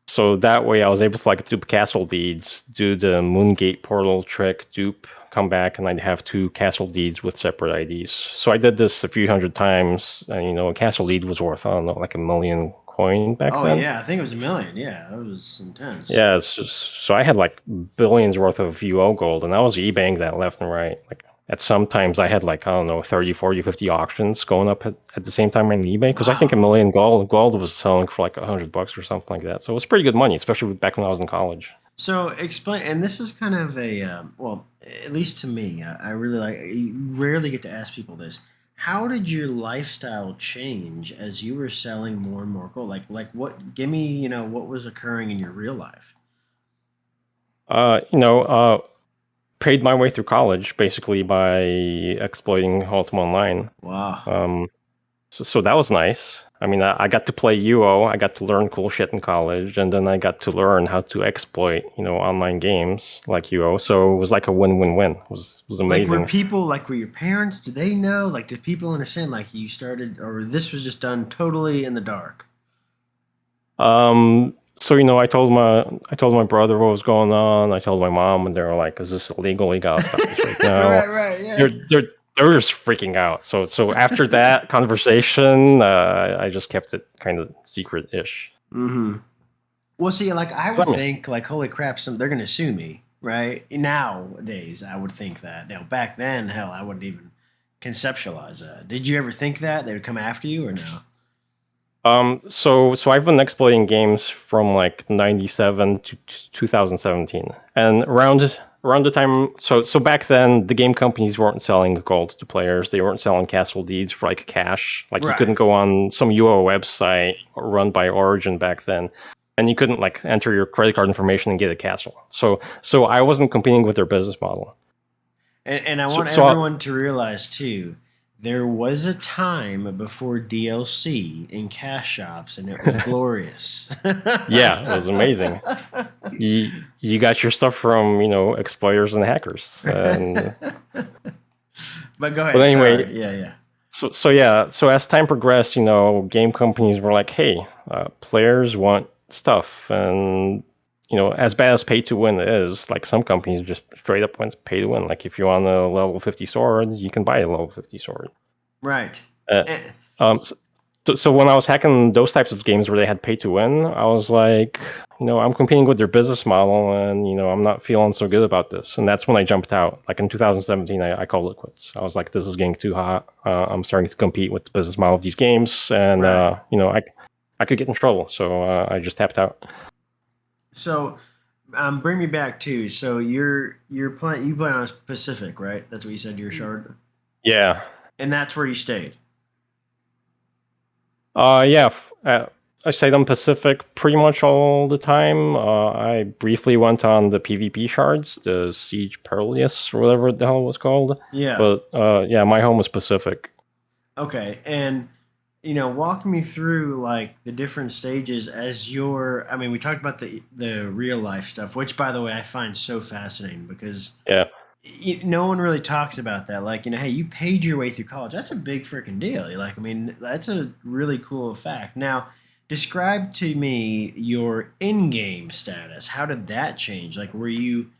[SPEAKER 2] So that way I was able to like dupe castle deeds, do the Moongate portal trick, dupe, come back, and I'd have two castle deeds with separate IDs. So I did this a few hundred times, and a castle deed was worth, I don't know, like 1 million coin back
[SPEAKER 1] Oh
[SPEAKER 2] then.
[SPEAKER 1] yeah, I think it was a million. Yeah, that was intense.
[SPEAKER 2] Yeah, it's just so I had like billions worth of UO gold, and I was eBaying that left and right. Like at some times I had like, I don't know, 30, 40, 50 auctions going up at the same time on eBay because I think a
[SPEAKER 1] Wow.
[SPEAKER 2] million gold was selling for like $100 or something like that. So it was pretty good money, especially back when I was in college.
[SPEAKER 1] So explain, and this is kind of a well, at least to me, I really like. You rarely get to ask people this. How did your lifestyle change as you were selling more and more gold? Like what? Give me, what was occurring in your real life.
[SPEAKER 2] Uh, you know, uh, Paid my way through college basically by exploiting Ultima Online.
[SPEAKER 1] Wow.
[SPEAKER 2] Um, so that was nice. I mean, I got to play UO. I got to learn cool shit in college, and then I got to learn how to exploit, online games like UO. So it was like a win-win-win. It was
[SPEAKER 1] Like were
[SPEAKER 2] amazing.
[SPEAKER 1] people like were your parents? Did they know? Like did people understand? Like you started, or this was just done totally in the dark.
[SPEAKER 2] So I told my brother what was going on. I told my mom, and they were like, "Is this illegal? You gotta stop this right now."
[SPEAKER 1] Right, right,
[SPEAKER 2] They're
[SPEAKER 1] yeah.
[SPEAKER 2] they're they were just freaking out. So after that conversation, I just kept it kind of secret-ish.
[SPEAKER 1] Mm-hmm. Well, see, like I
[SPEAKER 2] So,
[SPEAKER 1] would
[SPEAKER 2] I mean,
[SPEAKER 1] think, like, holy crap, they're gonna sue me, right? Nowadays, I would think that. Now, back then, hell, I wouldn't even conceptualize that. Did you ever think that they would come after you, or no?
[SPEAKER 2] so I've been exploiting games from like '97 to 2017, and around the time, so back then the game companies weren't selling gold to players. They weren't selling castle deeds for like cash. Like you
[SPEAKER 1] Right.
[SPEAKER 2] couldn't go on some UO website run by Origin back then, and you couldn't like enter your credit card information and get a castle. So I wasn't competing with their business model.
[SPEAKER 1] And I
[SPEAKER 2] So
[SPEAKER 1] want
[SPEAKER 2] so
[SPEAKER 1] everyone to realize too There was a time before DLC in cash shops, and it was glorious.
[SPEAKER 2] Yeah, it was amazing. You got your stuff from exploiters and hackers, and
[SPEAKER 1] But go
[SPEAKER 2] but
[SPEAKER 1] ahead.
[SPEAKER 2] anyway,
[SPEAKER 1] Sorry. Yeah, yeah.
[SPEAKER 2] so as time progressed, game companies were like, hey, players want stuff, and as bad as pay to win is, like some companies just straight up went pay to win. Like if you want a level 50 sword, you can buy a level 50 sword.
[SPEAKER 1] Right.
[SPEAKER 2] Uh,
[SPEAKER 1] Eh,
[SPEAKER 2] so when I was hacking those types of games where they had pay to win, I was like, I'm competing with their business model, and I'm not feeling so good about this. And that's when I jumped out. Like in 2017, I called it quits. I was like, this is getting too hot. I'm starting to compete with the business model of these games, and
[SPEAKER 1] right.
[SPEAKER 2] I could get in trouble. So I just tapped out.
[SPEAKER 1] So, bring me back too. So you're playing. You play on Pacific, right? That's what you said. Your shard,
[SPEAKER 2] Yeah.
[SPEAKER 1] and that's where you stayed.
[SPEAKER 2] Yeah. I stayed on Pacific pretty much all the time. I briefly went on the PvP shards, the Siege Perilous or whatever the hell it was called.
[SPEAKER 1] Yeah.
[SPEAKER 2] But yeah, my home was Pacific.
[SPEAKER 1] Okay. And walk me through like the different stages as your. I mean, we talked about the real life stuff, which by the way I find so fascinating because
[SPEAKER 2] Yeah.
[SPEAKER 1] no one really talks about that. Like, hey, you paid your way through college. That's a big freaking deal. Like, I mean, that's a really cool fact. Now, describe to me your in-game status. How did that change? Like, were you,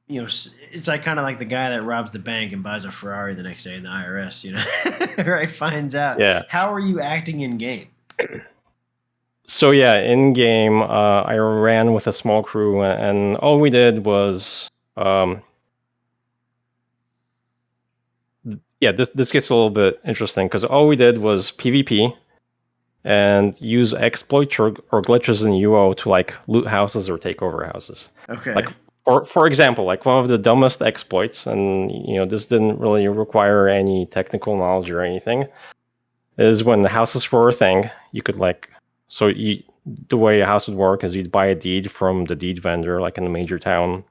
[SPEAKER 1] it's like kind of like the guy that robs the bank and buys a Ferrari the next day in the IRS, right? Finds out.
[SPEAKER 2] Yeah.
[SPEAKER 1] How are you acting in game?
[SPEAKER 2] So yeah, in game, I ran with a small crew, and all we did was, yeah, this gets a little bit interesting because all we did was PvP and use exploits or glitches in UO to like loot houses or take over houses. Like
[SPEAKER 1] Okay.
[SPEAKER 2] for example, like one of the dumbest exploits, and this didn't really require any technical knowledge or anything, is when the houses were a thing. You could like, so the way a house would work is you'd buy a deed from the deed vendor, like in a major town.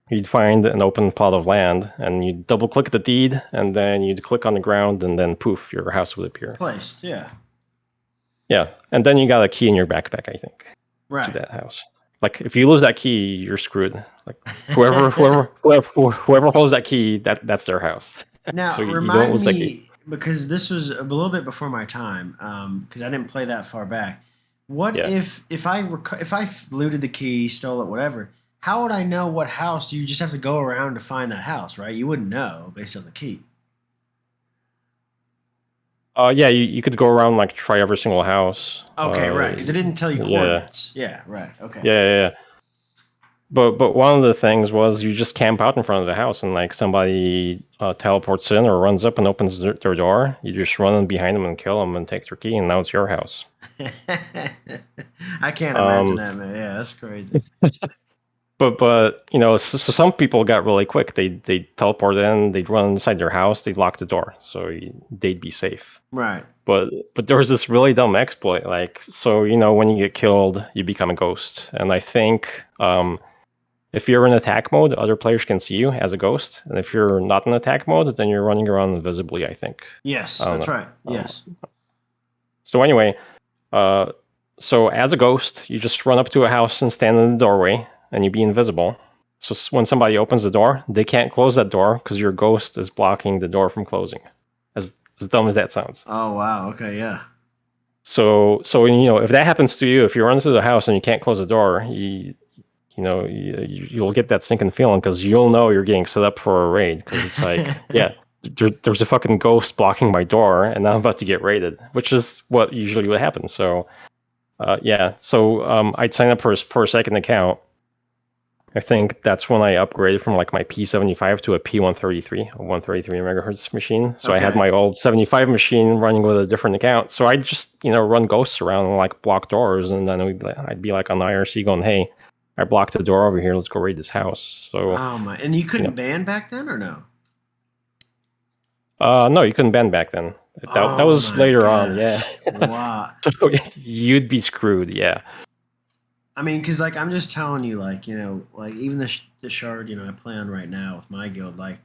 [SPEAKER 2] You'd find an open plot of land, and you'd double click the deed, and then you'd click on the ground, and then poof, your house would appear.
[SPEAKER 1] Placed. Yeah.
[SPEAKER 2] Yeah, and then you got a key in your backpack, I think, to
[SPEAKER 1] Right.
[SPEAKER 2] that house. Like if you lose that key, you're screwed. Like whoever holds that key, that's their house. So
[SPEAKER 1] Now,
[SPEAKER 2] you don't
[SPEAKER 1] remind
[SPEAKER 2] lose that key.
[SPEAKER 1] me because this was a little bit before my time, because I didn't play that far back. What
[SPEAKER 2] Yeah.
[SPEAKER 1] if I looted the key, stole it, whatever? How would I know what house? You just have to go around to find that house, right? You wouldn't know based on the key.
[SPEAKER 2] Yeah, you could go around like try every single house.
[SPEAKER 1] Okay, right, because it didn't tell you
[SPEAKER 2] Yeah,
[SPEAKER 1] coordinates. Yeah, right. Okay.
[SPEAKER 2] yeah. But one of the things was you just camp out in front of the house, and like somebody teleports in or runs up and opens their door. You just run in behind them and kill them and take their key, and now it's your house.
[SPEAKER 1] I can't imagine
[SPEAKER 2] Um,
[SPEAKER 1] that, man. Yeah, that's crazy.
[SPEAKER 2] but so some people got really quick. They teleport in, they'd run inside their house, they'd lock the door, so they'd be safe.
[SPEAKER 1] Right.
[SPEAKER 2] But there was this really dumb exploit, like so when you get killed, you become a ghost, and I think if you're in attack mode, other players can see you as a ghost, and if you're not in attack mode, then you're running around invisibly, I think.
[SPEAKER 1] Yes,
[SPEAKER 2] I don't
[SPEAKER 1] that's
[SPEAKER 2] know.
[SPEAKER 1] right. Yes.
[SPEAKER 2] So anyway, uh, so as a ghost, you just run up to a house and stand in the doorway, and you be invisible. So when somebody opens the door, they can't close that door because your ghost is blocking the door from closing. As dumb as that sounds.
[SPEAKER 1] Oh wow. Okay. Yeah.
[SPEAKER 2] So if that happens to you, if you run into the house and you can't close the door, you'll get that sinking feeling because you'll know you're getting set up for a raid because it's like, yeah, there's a fucking ghost blocking my door and I'm about to get raided, which is what usually would happen. So, yeah, so I'd sign up for a second account. I think that's when I upgraded from like my P75 to a P133, a 133 megahertz machine. So I had
[SPEAKER 1] Okay.
[SPEAKER 2] my old 75 machine running with a different account. So I'd just, run ghosts around and like block doors. And then I'd be like on IRC going, hey, I blocked the door over here. Let's go raid this house. So,
[SPEAKER 1] Oh my! And you
[SPEAKER 2] you
[SPEAKER 1] couldn't
[SPEAKER 2] know,
[SPEAKER 1] ban back then, or no?
[SPEAKER 2] no, you couldn't ban back then. That
[SPEAKER 1] Oh
[SPEAKER 2] was
[SPEAKER 1] my
[SPEAKER 2] later on. Yeah.
[SPEAKER 1] gosh! Wow.
[SPEAKER 2] So you'd be screwed. Yeah.
[SPEAKER 1] I mean, because like I'm just telling you, like like even the shard I play on right now with my guild, like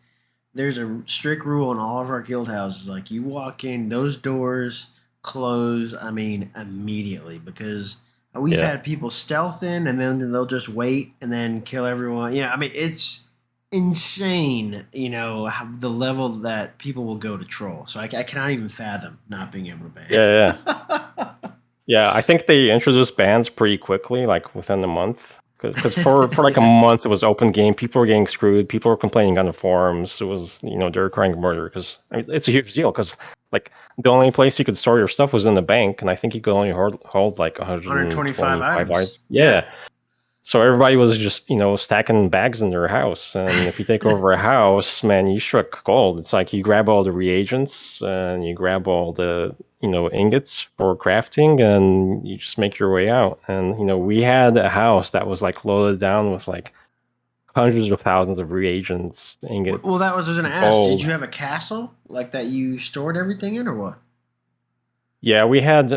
[SPEAKER 1] there's a strict rule in all of our guild houses. Like you walk in, those doors close. I mean, immediately because we've
[SPEAKER 2] Yeah.
[SPEAKER 1] had people stealth in and then they'll just wait and then kill everyone. I mean, it's insane. The level that people will go to troll. So I cannot even fathom not being able to
[SPEAKER 2] Yeah, yeah.
[SPEAKER 1] ban.
[SPEAKER 2] Yeah, I think they introduced bans pretty quickly, like within a month. Because for like a
[SPEAKER 1] Yeah.
[SPEAKER 2] month, it was open game. People were getting screwed. People were complaining on the forums. It was, they were crying murder. Because I mean, it's a huge deal. Because like the only place you could store your stuff was in the bank, and I think you could only hold like
[SPEAKER 1] 125
[SPEAKER 2] 125 items.
[SPEAKER 1] items.
[SPEAKER 2] Yeah.
[SPEAKER 1] Yeah.
[SPEAKER 2] So everybody was just, stacking bags in their house. And if you take over a house, man, you struck gold. It's like you grab all the reagents and you grab all the, ingots for crafting and you just make your way out. And, we had a house that was like loaded down with like hundreds of thousands of reagents,
[SPEAKER 1] Well,
[SPEAKER 2] ingots,
[SPEAKER 1] that was what I was going to ask. Did
[SPEAKER 2] gold.
[SPEAKER 1] you have a castle like that you stored everything in, or what?
[SPEAKER 2] Yeah, we had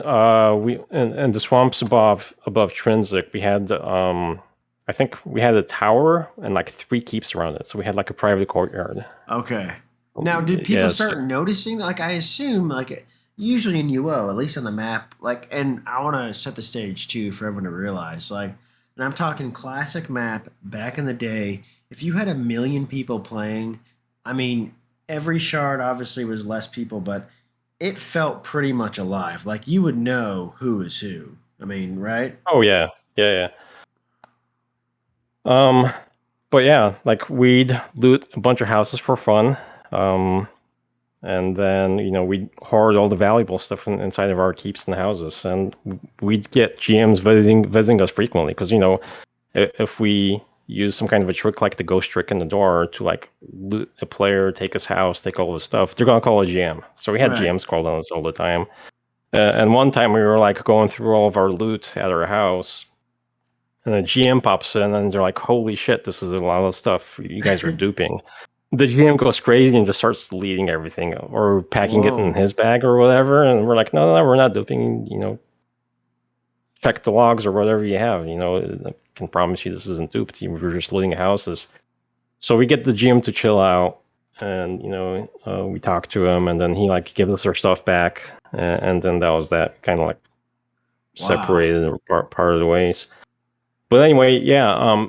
[SPEAKER 2] we in the swamps above Trinsic, we had I think we had a tower and like three keeps around it. So we had like a private courtyard.
[SPEAKER 1] Okay. Now, did people
[SPEAKER 2] Yes.
[SPEAKER 1] start noticing? Like, I assume, like, usually in UO, at least on the map, like, and I want to set the stage too for everyone to realize, like, and I'm talking classic map back in the day. If you had a million people playing, I mean, every shard obviously was less people, but it felt pretty much alive. Like, you would know who is who. I mean, right?
[SPEAKER 2] Oh yeah. Yeah, yeah. Um but yeah, like we'd loot a bunch of houses for fun. Um and then, we'd hoard all the valuable stuff inside of our keeps and houses, and we'd get GMs visiting us frequently because, if we use some kind of a trick like the ghost trick in the door to like loot a player, take his house, take all his stuff, they're gonna call a GM. So we had
[SPEAKER 1] Right.
[SPEAKER 2] GMs called on us all the time. And one time we were like going through all of our loot at our house, and a GM pops in, and they're like, "Holy shit, this is a lot of stuff. You guys are duping." The GM goes crazy and just starts deleting everything or packing it in
[SPEAKER 1] Whoa.
[SPEAKER 2] his bag or whatever. And we're like, no, we're not duping. Check the logs or whatever you have. I can promise you this isn't duped. We're just looting houses. So we get the GM to chill out, and we talk to him, and then he like gives us our stuff back, and then that was that, kind of like
[SPEAKER 1] Wow.
[SPEAKER 2] separated or part of the ways. But anyway, yeah.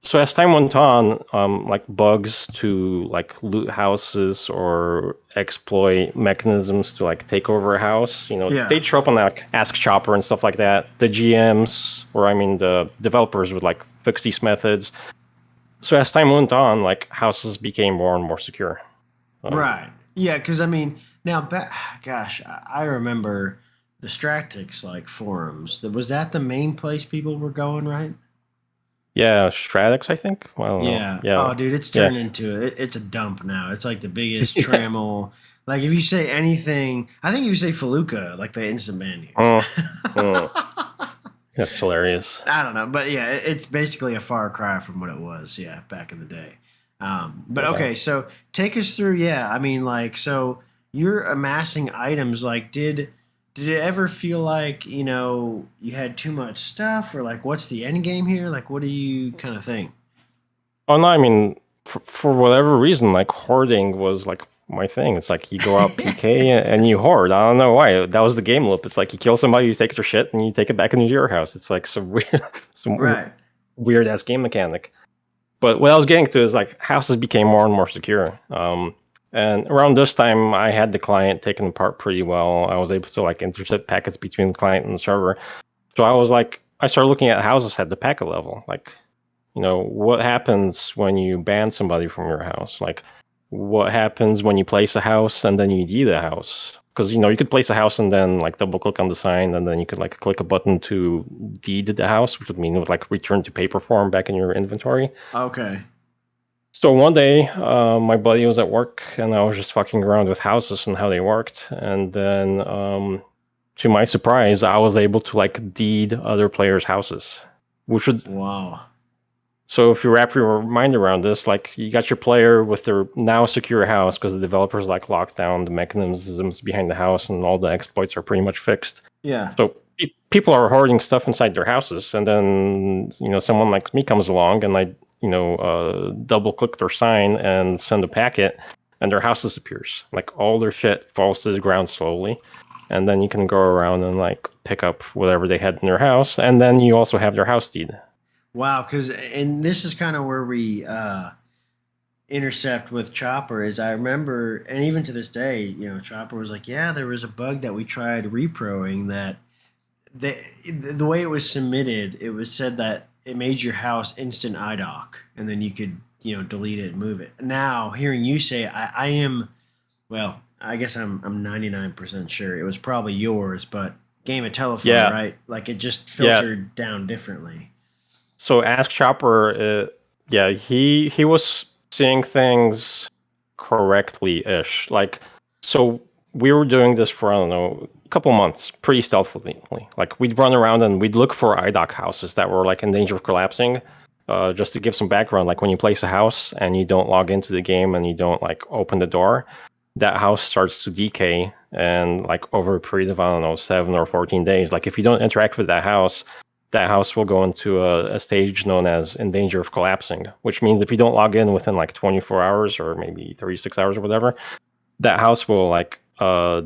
[SPEAKER 2] So as time went on, like bugs to like loot houses or exploit mechanisms to like take over a house,
[SPEAKER 1] Yeah.
[SPEAKER 2] they'd show up on like Ask Chopper and stuff like that. The GMs, or I mean the developers, would like fix these methods. So as time went on, like houses became more and more secure. Um,
[SPEAKER 1] Right. Yeah, because I mean, now, gosh, I remember the Stratix like forums. Was that the main place people were going, right?
[SPEAKER 2] yeah, Stratix, I think. I don't know.
[SPEAKER 1] Yeah.
[SPEAKER 2] Yeah,
[SPEAKER 1] Oh, dude, it's
[SPEAKER 2] yeah,
[SPEAKER 1] turned into it's a dump now. It's like the biggest trammel. Like if you say anything, I think if you say Feluca, like they instant ban
[SPEAKER 2] mm,
[SPEAKER 1] you.
[SPEAKER 2] mm, that's hilarious.
[SPEAKER 1] I don't know, but yeah, it's basically a far cry from what it was. Yeah, back in the day. But
[SPEAKER 2] Yeah.
[SPEAKER 1] okay, so take us through. Yeah, I mean, like, so you're amassing items. Like, did it ever feel like you had too much stuff, or like, what's the end game here? Like, what do you kind of think?
[SPEAKER 2] Oh no, I mean, for whatever reason, like hoarding was like my thing. It's like you go out PK and you hoard. I don't know why. That was the game loop. It's like you kill somebody, you take their shit, and you take it back into your house. It's like some weird,
[SPEAKER 1] Right.
[SPEAKER 2] weird ass game mechanic. But what I was getting to is like houses became more and more secure. And around this time, I had the client taken apart pretty well. I was able to like intercept packets between the client and the server. So I was like, I started looking at houses at the packet level, like, what happens when you ban somebody from your house? Like, what happens when you place a house and then you deed a house? Because you could place a house and then like double click on the sign, and then you could like click a button to deed the house, which would mean it would like return to paper form back in your inventory.
[SPEAKER 1] Okay.
[SPEAKER 2] So one day, my buddy was at work, and I was just fucking around with houses and how they worked, and then, to my surprise, I was able to like deed other players' houses, which would
[SPEAKER 1] Wow.
[SPEAKER 2] so if you wrap your mind around this, like you got your player with their now secure house because the developers like locked down the mechanisms behind the house and all the exploits are pretty much fixed.
[SPEAKER 1] Yeah.
[SPEAKER 2] So people are hoarding stuff inside their houses, and then someone like me comes along and I double click their sign and send a packet. and their house disappears. Like all their shit falls to the ground slowly, and then you can go around and like pick up whatever they had in their house, and then you also have their house deed.
[SPEAKER 1] Wow, and this is kind of where we intercept with Chopper. Is I remember, and even to this day, Chopper was like, yeah, there was a bug that we tried reproing that the the way it was submitted, it was said that it made your house instant IDOC, and then you could delete it and move it. Now hearing you say, I am, well, I guess I'm 99% sure it was probably yours, but game of telephone,
[SPEAKER 2] Yeah,
[SPEAKER 1] right? Like it just
[SPEAKER 2] yeah.
[SPEAKER 1] filtered down differently.
[SPEAKER 2] So Ask Chopper, yeah, he was seeing things correctly ish. Like, so we were doing this for I don't know a couple months, pretty stealthily. Like we'd run around and we'd look for IDOC houses that were like in danger of collapsing. Just to give some background, like when you place a house and you don't log into the game and you don't like open the door, that house starts to decay, and like over a period of I don't know 7 or 14 days. Like if you don't interact with that house will go into a stage known as in danger of collapsing, which means if you don't log in within like 24 hours or maybe 36 hours or whatever, that house will like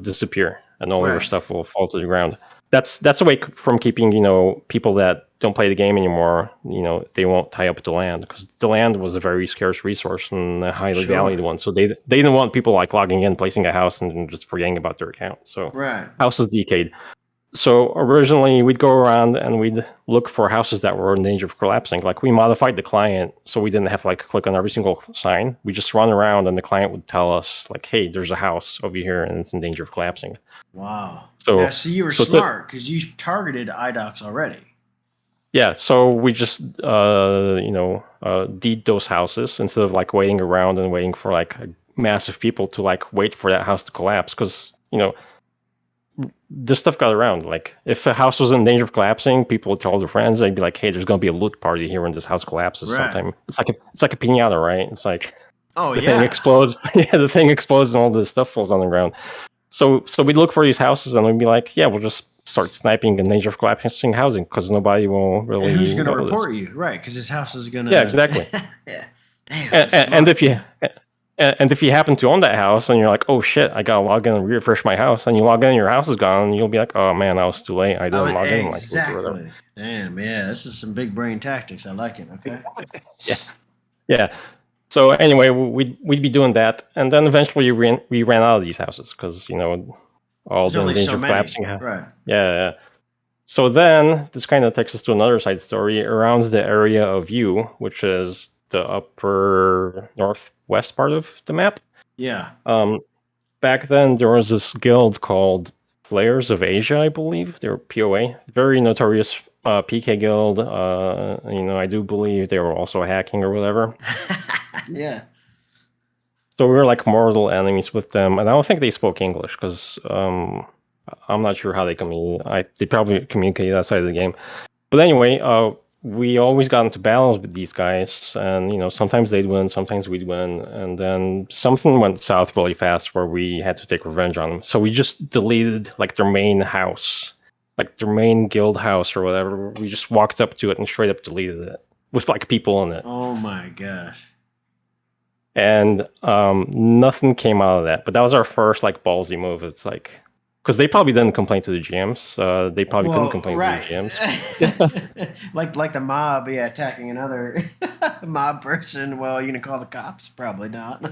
[SPEAKER 2] disappear and all your
[SPEAKER 1] Right.
[SPEAKER 2] stuff will fall to the ground. That's a way from keeping people that don't play the game anymore. They won't tie up the land, because the land was a very scarce resource and a highly valued
[SPEAKER 1] Sure.
[SPEAKER 2] one. So they didn't want people like logging in, placing a house, and then just forgetting about their account. So
[SPEAKER 1] Right.
[SPEAKER 2] house was decayed. So originally we'd go around and we'd look for houses that were in danger of collapsing. Like we modified the client so we didn't have to like click on every single sign. We just run around and the client would tell us like, "Hey, there's a house over here and it's in danger of collapsing."
[SPEAKER 1] Wow. Now,
[SPEAKER 2] So,
[SPEAKER 1] see, you were
[SPEAKER 2] so to,
[SPEAKER 1] smart because you targeted IDOCs already.
[SPEAKER 2] yeah, so we just deed those houses instead of like waiting around and waiting for like massive people to like wait for that house to collapse, because this stuff got around. Like, if a house was in danger of collapsing, people would tell their friends. They'd be like, "Hey, there's gonna be a loot party here when this house collapses
[SPEAKER 1] Right.
[SPEAKER 2] sometime." It's like a pinata, right? It's like
[SPEAKER 1] Oh
[SPEAKER 2] the thing
[SPEAKER 1] yeah.
[SPEAKER 2] explodes. Yeah, the thing explodes and all this stuff falls on the ground. So we'd look for these houses and we'd be like, "Yeah, we'll just start sniping in danger of collapsing housing because nobody will
[SPEAKER 1] And who's
[SPEAKER 2] really
[SPEAKER 1] going to
[SPEAKER 2] notice."
[SPEAKER 1] report you? Right, because his house is going
[SPEAKER 2] Yeah,
[SPEAKER 1] to.
[SPEAKER 2] exactly.
[SPEAKER 1] Yeah. Damn,
[SPEAKER 2] And
[SPEAKER 1] smart.
[SPEAKER 2] if you
[SPEAKER 1] Yeah.
[SPEAKER 2] and if you happen to own that house and you're like, "Oh shit, I gotta log in and refresh my house," and you log in and your house is gone, and you'll be like, "Oh man, I was too late. I
[SPEAKER 1] I
[SPEAKER 2] didn't
[SPEAKER 1] was
[SPEAKER 2] log in like root or whatever."
[SPEAKER 1] exactly. Damn. Yeah. This is some big brain tactics. I like it. Okay.
[SPEAKER 2] Yeah, yeah. So anyway, we'd be doing that, and then eventually we ran out of these houses because all
[SPEAKER 1] There's
[SPEAKER 2] the
[SPEAKER 1] only so
[SPEAKER 2] danger of
[SPEAKER 1] many.
[SPEAKER 2] collapsing.
[SPEAKER 1] Right.
[SPEAKER 2] Yeah, yeah. So then this kind of takes us to another side story around the area of U, which is the upper northwest part of the map.
[SPEAKER 1] Yeah.
[SPEAKER 2] Um, Back then there was this guild called Players of Asia, I believe. They were POA, very notorious PK guild. I do believe they were also hacking or whatever.
[SPEAKER 1] Yeah.
[SPEAKER 2] So we were like mortal enemies with them, and I don't think they spoke English because I'm not sure how they communicate. They probably communicate outside of the game. But anyway, we always got into battles with these guys, and sometimes they'd win, sometimes we'd win, and then something went south really fast where we had to take revenge on them. So we just deleted like their main house, like their main guild house or whatever. We just walked up to it and straight up deleted it with like people in it,
[SPEAKER 1] Oh my gosh.
[SPEAKER 2] and nothing came out of that. But that was our first like ballsy move. It's like, because they probably didn't complain to the GMs. They probably couldn't
[SPEAKER 1] Well,
[SPEAKER 2] complain to the
[SPEAKER 1] right.
[SPEAKER 2] GMs.
[SPEAKER 1] like the mob, yeah, attacking another mob person. Well, you gonna call the cops? Probably not.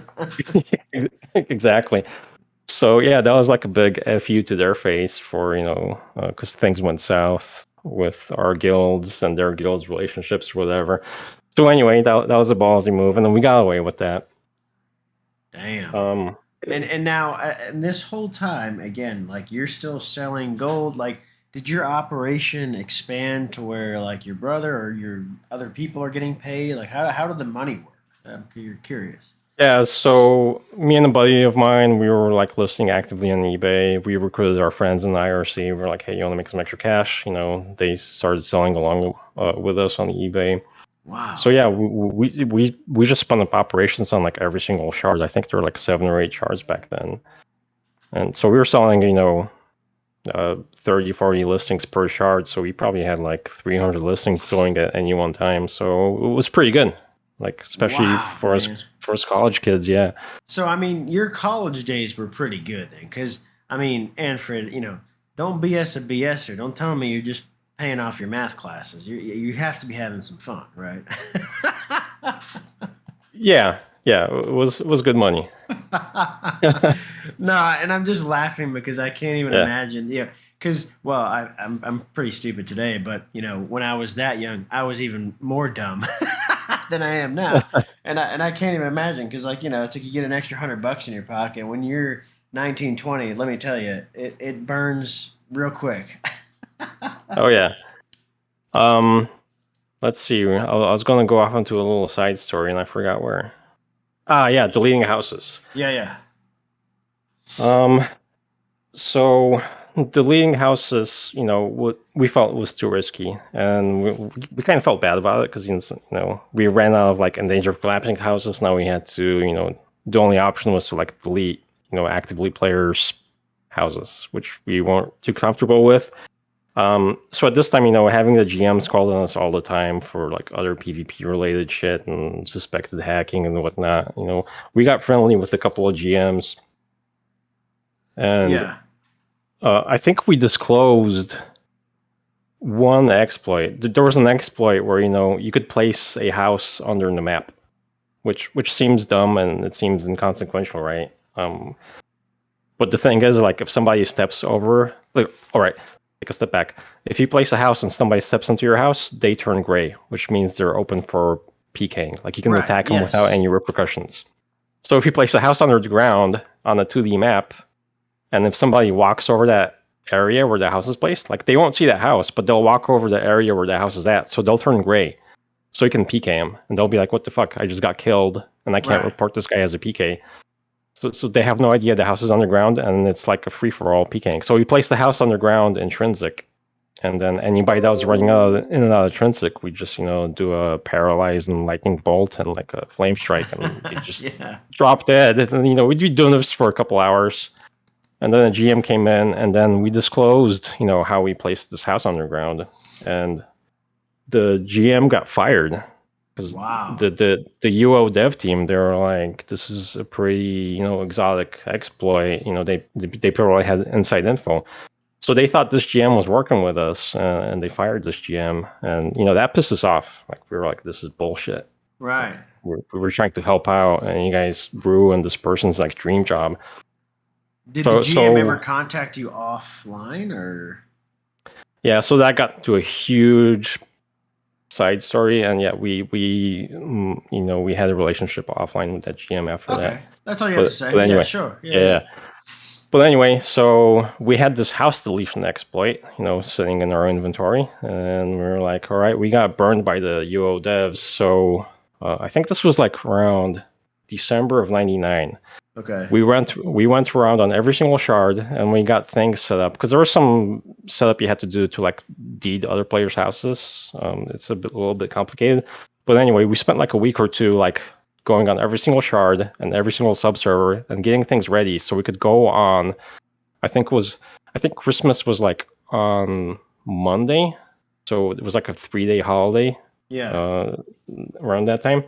[SPEAKER 2] Exactly. So yeah, that was like a big fu to their face for because things went south with our guilds and their guilds' relationships, or whatever. So anyway, that was a ballsy move, and then we got away with that.
[SPEAKER 1] Damn.
[SPEAKER 2] Um,
[SPEAKER 1] And now, and this whole time, again, like you're still selling gold. Like, did your operation expand to where like your brother or your other people are getting paid? Like, how did the money work? You're curious.
[SPEAKER 2] yeah, so me and a buddy of mine, we were like listing actively on eBay. We recruited our friends in the IRC. We're like, "Hey, you want to make some extra cash?" They started selling along with us on eBay. So
[SPEAKER 1] Wow.
[SPEAKER 2] yeah, we just spun up operations on like every single shard. I think there were like 7 or 8 shards back then, and so we were selling 30, 40 listings per shard. So we probably had like 300 listings going at any one time. So it was pretty good. It like especially
[SPEAKER 1] Wow,
[SPEAKER 2] for us
[SPEAKER 1] man.
[SPEAKER 2] college kids. Yeah.
[SPEAKER 1] So, I mean, your college days were pretty good then, because I mean, Manfred, don't BS a BSer. Don't tell me you're just paying off your math classes. You have to be having some fun, right?
[SPEAKER 2] Yeah, yeah, it was good money.
[SPEAKER 1] No, and I'm just laughing because I can't even
[SPEAKER 2] Yeah.
[SPEAKER 1] imagine. Yeah, because well, I'm pretty stupid today, but when I was that young, I was even more dumb than I am now, and I can't even imagine because it's like you get an extra $100 in your pocket when you're 19, 20. Let me tell you, it burns real quick.
[SPEAKER 2] Oh yeah. Um, let's see. I was gonna go off into a little side story, and I forgot where. Ah, yeah, deleting houses.
[SPEAKER 1] Yeah, yeah,
[SPEAKER 2] Um, so deleting houses, what we felt was too risky, and we kind of felt bad about it because we ran out of like endangered collapsing houses. Now we had to, the only option was to like delete, actively players' houses, which we weren't too comfortable with. So at this time, having the GMs called on us all the time for like other PvP related shit and suspected hacking and whatnot, we got friendly with a couple of GMs, and
[SPEAKER 1] yeah.
[SPEAKER 2] I think we disclosed one exploit. There was an exploit where you could place a house under the map, which seems dumb and it seems inconsequential, right? But the thing is, like, if somebody steps over, like, all right, take a step back. If you place a house and somebody steps into your house, they turn gray, which means they're open for PKing. Like, you can
[SPEAKER 1] Right.
[SPEAKER 2] attack them without
[SPEAKER 1] Yes.
[SPEAKER 2] any repercussions. So if you place a house under the ground on a 2D map, and if somebody walks over that area where the house is placed, like, they won't see that house, but they'll walk over the area where the house is at, so they'll turn gray. So you can PK them, and they'll be like, "What the fuck? I just got killed, and I can't
[SPEAKER 1] Right.
[SPEAKER 2] report this guy as a PK." So they have no idea the house is underground, and it's like a free for all PKing. So we place the house underground intrinsic, and then anybody that was running in and out of intrinsic, we just do a paralyze and lightning bolt and like a flame strike, and they just
[SPEAKER 1] Yeah.
[SPEAKER 2] drop dead. And we'd be doing this for a couple hours, and then a GM came in, and then we disclosed how we placed this house underground, and the GM got fired because
[SPEAKER 1] Wow.
[SPEAKER 2] the UO dev team, they were like, this is a pretty exotic exploit. They probably had inside info, so they thought this GM was working with us, and they fired this GM, and that pissed us off. Like, we were like, this is bullshit.
[SPEAKER 1] Right.
[SPEAKER 2] We were trying to help out, and you guys ruined this person's like dream job.
[SPEAKER 1] Did the
[SPEAKER 2] So
[SPEAKER 1] GM ever
[SPEAKER 2] so
[SPEAKER 1] contact you offline or?
[SPEAKER 2] yeah, so that got to a huge side story, and yeah, we had a relationship offline with that GM after that.
[SPEAKER 1] Okay, that's all you have to
[SPEAKER 2] But
[SPEAKER 1] say. Yeah,
[SPEAKER 2] anyway,
[SPEAKER 1] sure. Yeah,
[SPEAKER 2] yeah.
[SPEAKER 1] yeah.
[SPEAKER 2] But anyway, so we had this house deletion exploit, sitting in our inventory, and we were like, all right, we got burned by the UO devs. So I think this was like around December of '99.
[SPEAKER 1] Okay.
[SPEAKER 2] We went around on every single shard, and we got things set up because there was some setup you had to do to like deed other players' houses. It's a little bit complicated, but anyway, we spent like a week or two like going on every single shard and every single subserver and getting things ready so we could go on. I think Christmas was like on Monday, so it was like a 3-day holiday
[SPEAKER 1] Yeah.
[SPEAKER 2] uh, around that time.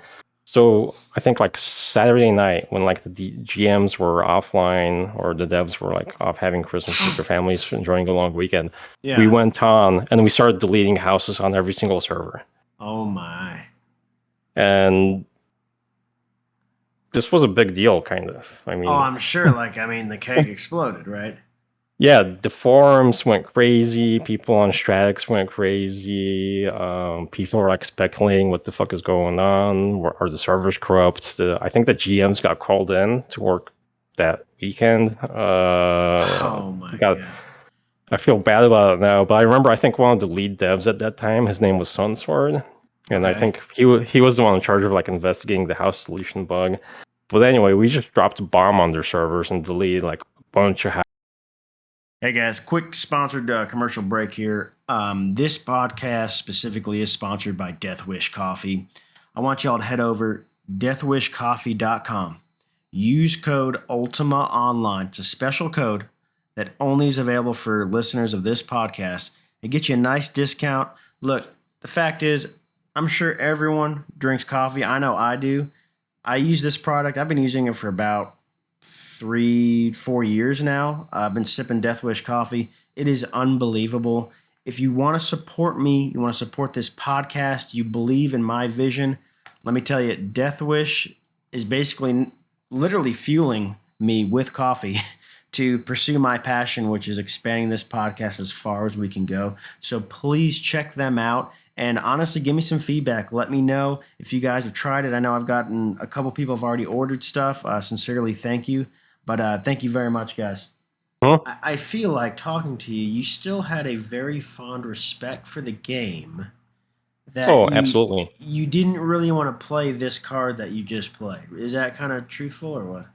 [SPEAKER 2] So I think like Saturday night when like the GMs were offline or the devs were like off having Christmas with their families, enjoying a long weekend, we
[SPEAKER 1] Yeah.
[SPEAKER 2] went on and we started deleting houses on every single server.
[SPEAKER 1] Oh my.
[SPEAKER 2] And this was a big deal, kind of. I
[SPEAKER 1] Oh,
[SPEAKER 2] mean,
[SPEAKER 1] I'm sure. Like, I mean, the keg exploded, right?
[SPEAKER 2] yeah, the forums went crazy. People on Stratix went crazy. People were like speculating what the fuck is going on. Are the servers corrupt? I think the GMs got called in to work that weekend.
[SPEAKER 1] Oh my
[SPEAKER 2] God,
[SPEAKER 1] god.
[SPEAKER 2] I feel bad about it now, but I remember I think one of the lead devs at that time, his name was Sunsword, and I
[SPEAKER 1] Okay.
[SPEAKER 2] think he was the one in charge of like investigating the house deletion bug. But anyway, we just dropped a bomb on their servers and deleted like a bunch of.
[SPEAKER 1] Hey guys, quick sponsored commercial break here. This podcast specifically is sponsored by Death Wish Coffee. I want y'all to head over deathwishcoffee.com. Use code UltimaOnline. It's a special code that only is available for listeners of this podcast. It gets you a nice discount. Look, the fact is, I'm sure everyone drinks coffee. I know I do. I use this product. I've been using it for about 3, 4 years now. I've been sipping Death Wish coffee. It is unbelievable. If you want to support me, you want to support this podcast, you believe in my vision, let me tell you, Death Wish is basically literally fueling me with coffee to pursue my passion, which is expanding this podcast as far as we can go. So please check them out. And honestly, give me some feedback. Let me know if you guys have tried it. I know I've gotten a couple people have already ordered stuff. Sincerely, thank you. But thank you very much, guys.
[SPEAKER 2] Hmm?
[SPEAKER 1] I feel like talking to you, you still had a very fond respect for the game that
[SPEAKER 2] Oh,
[SPEAKER 1] you
[SPEAKER 2] absolutely.
[SPEAKER 1] you didn't really want to play this card that you just played. Is that kind of truthful or what?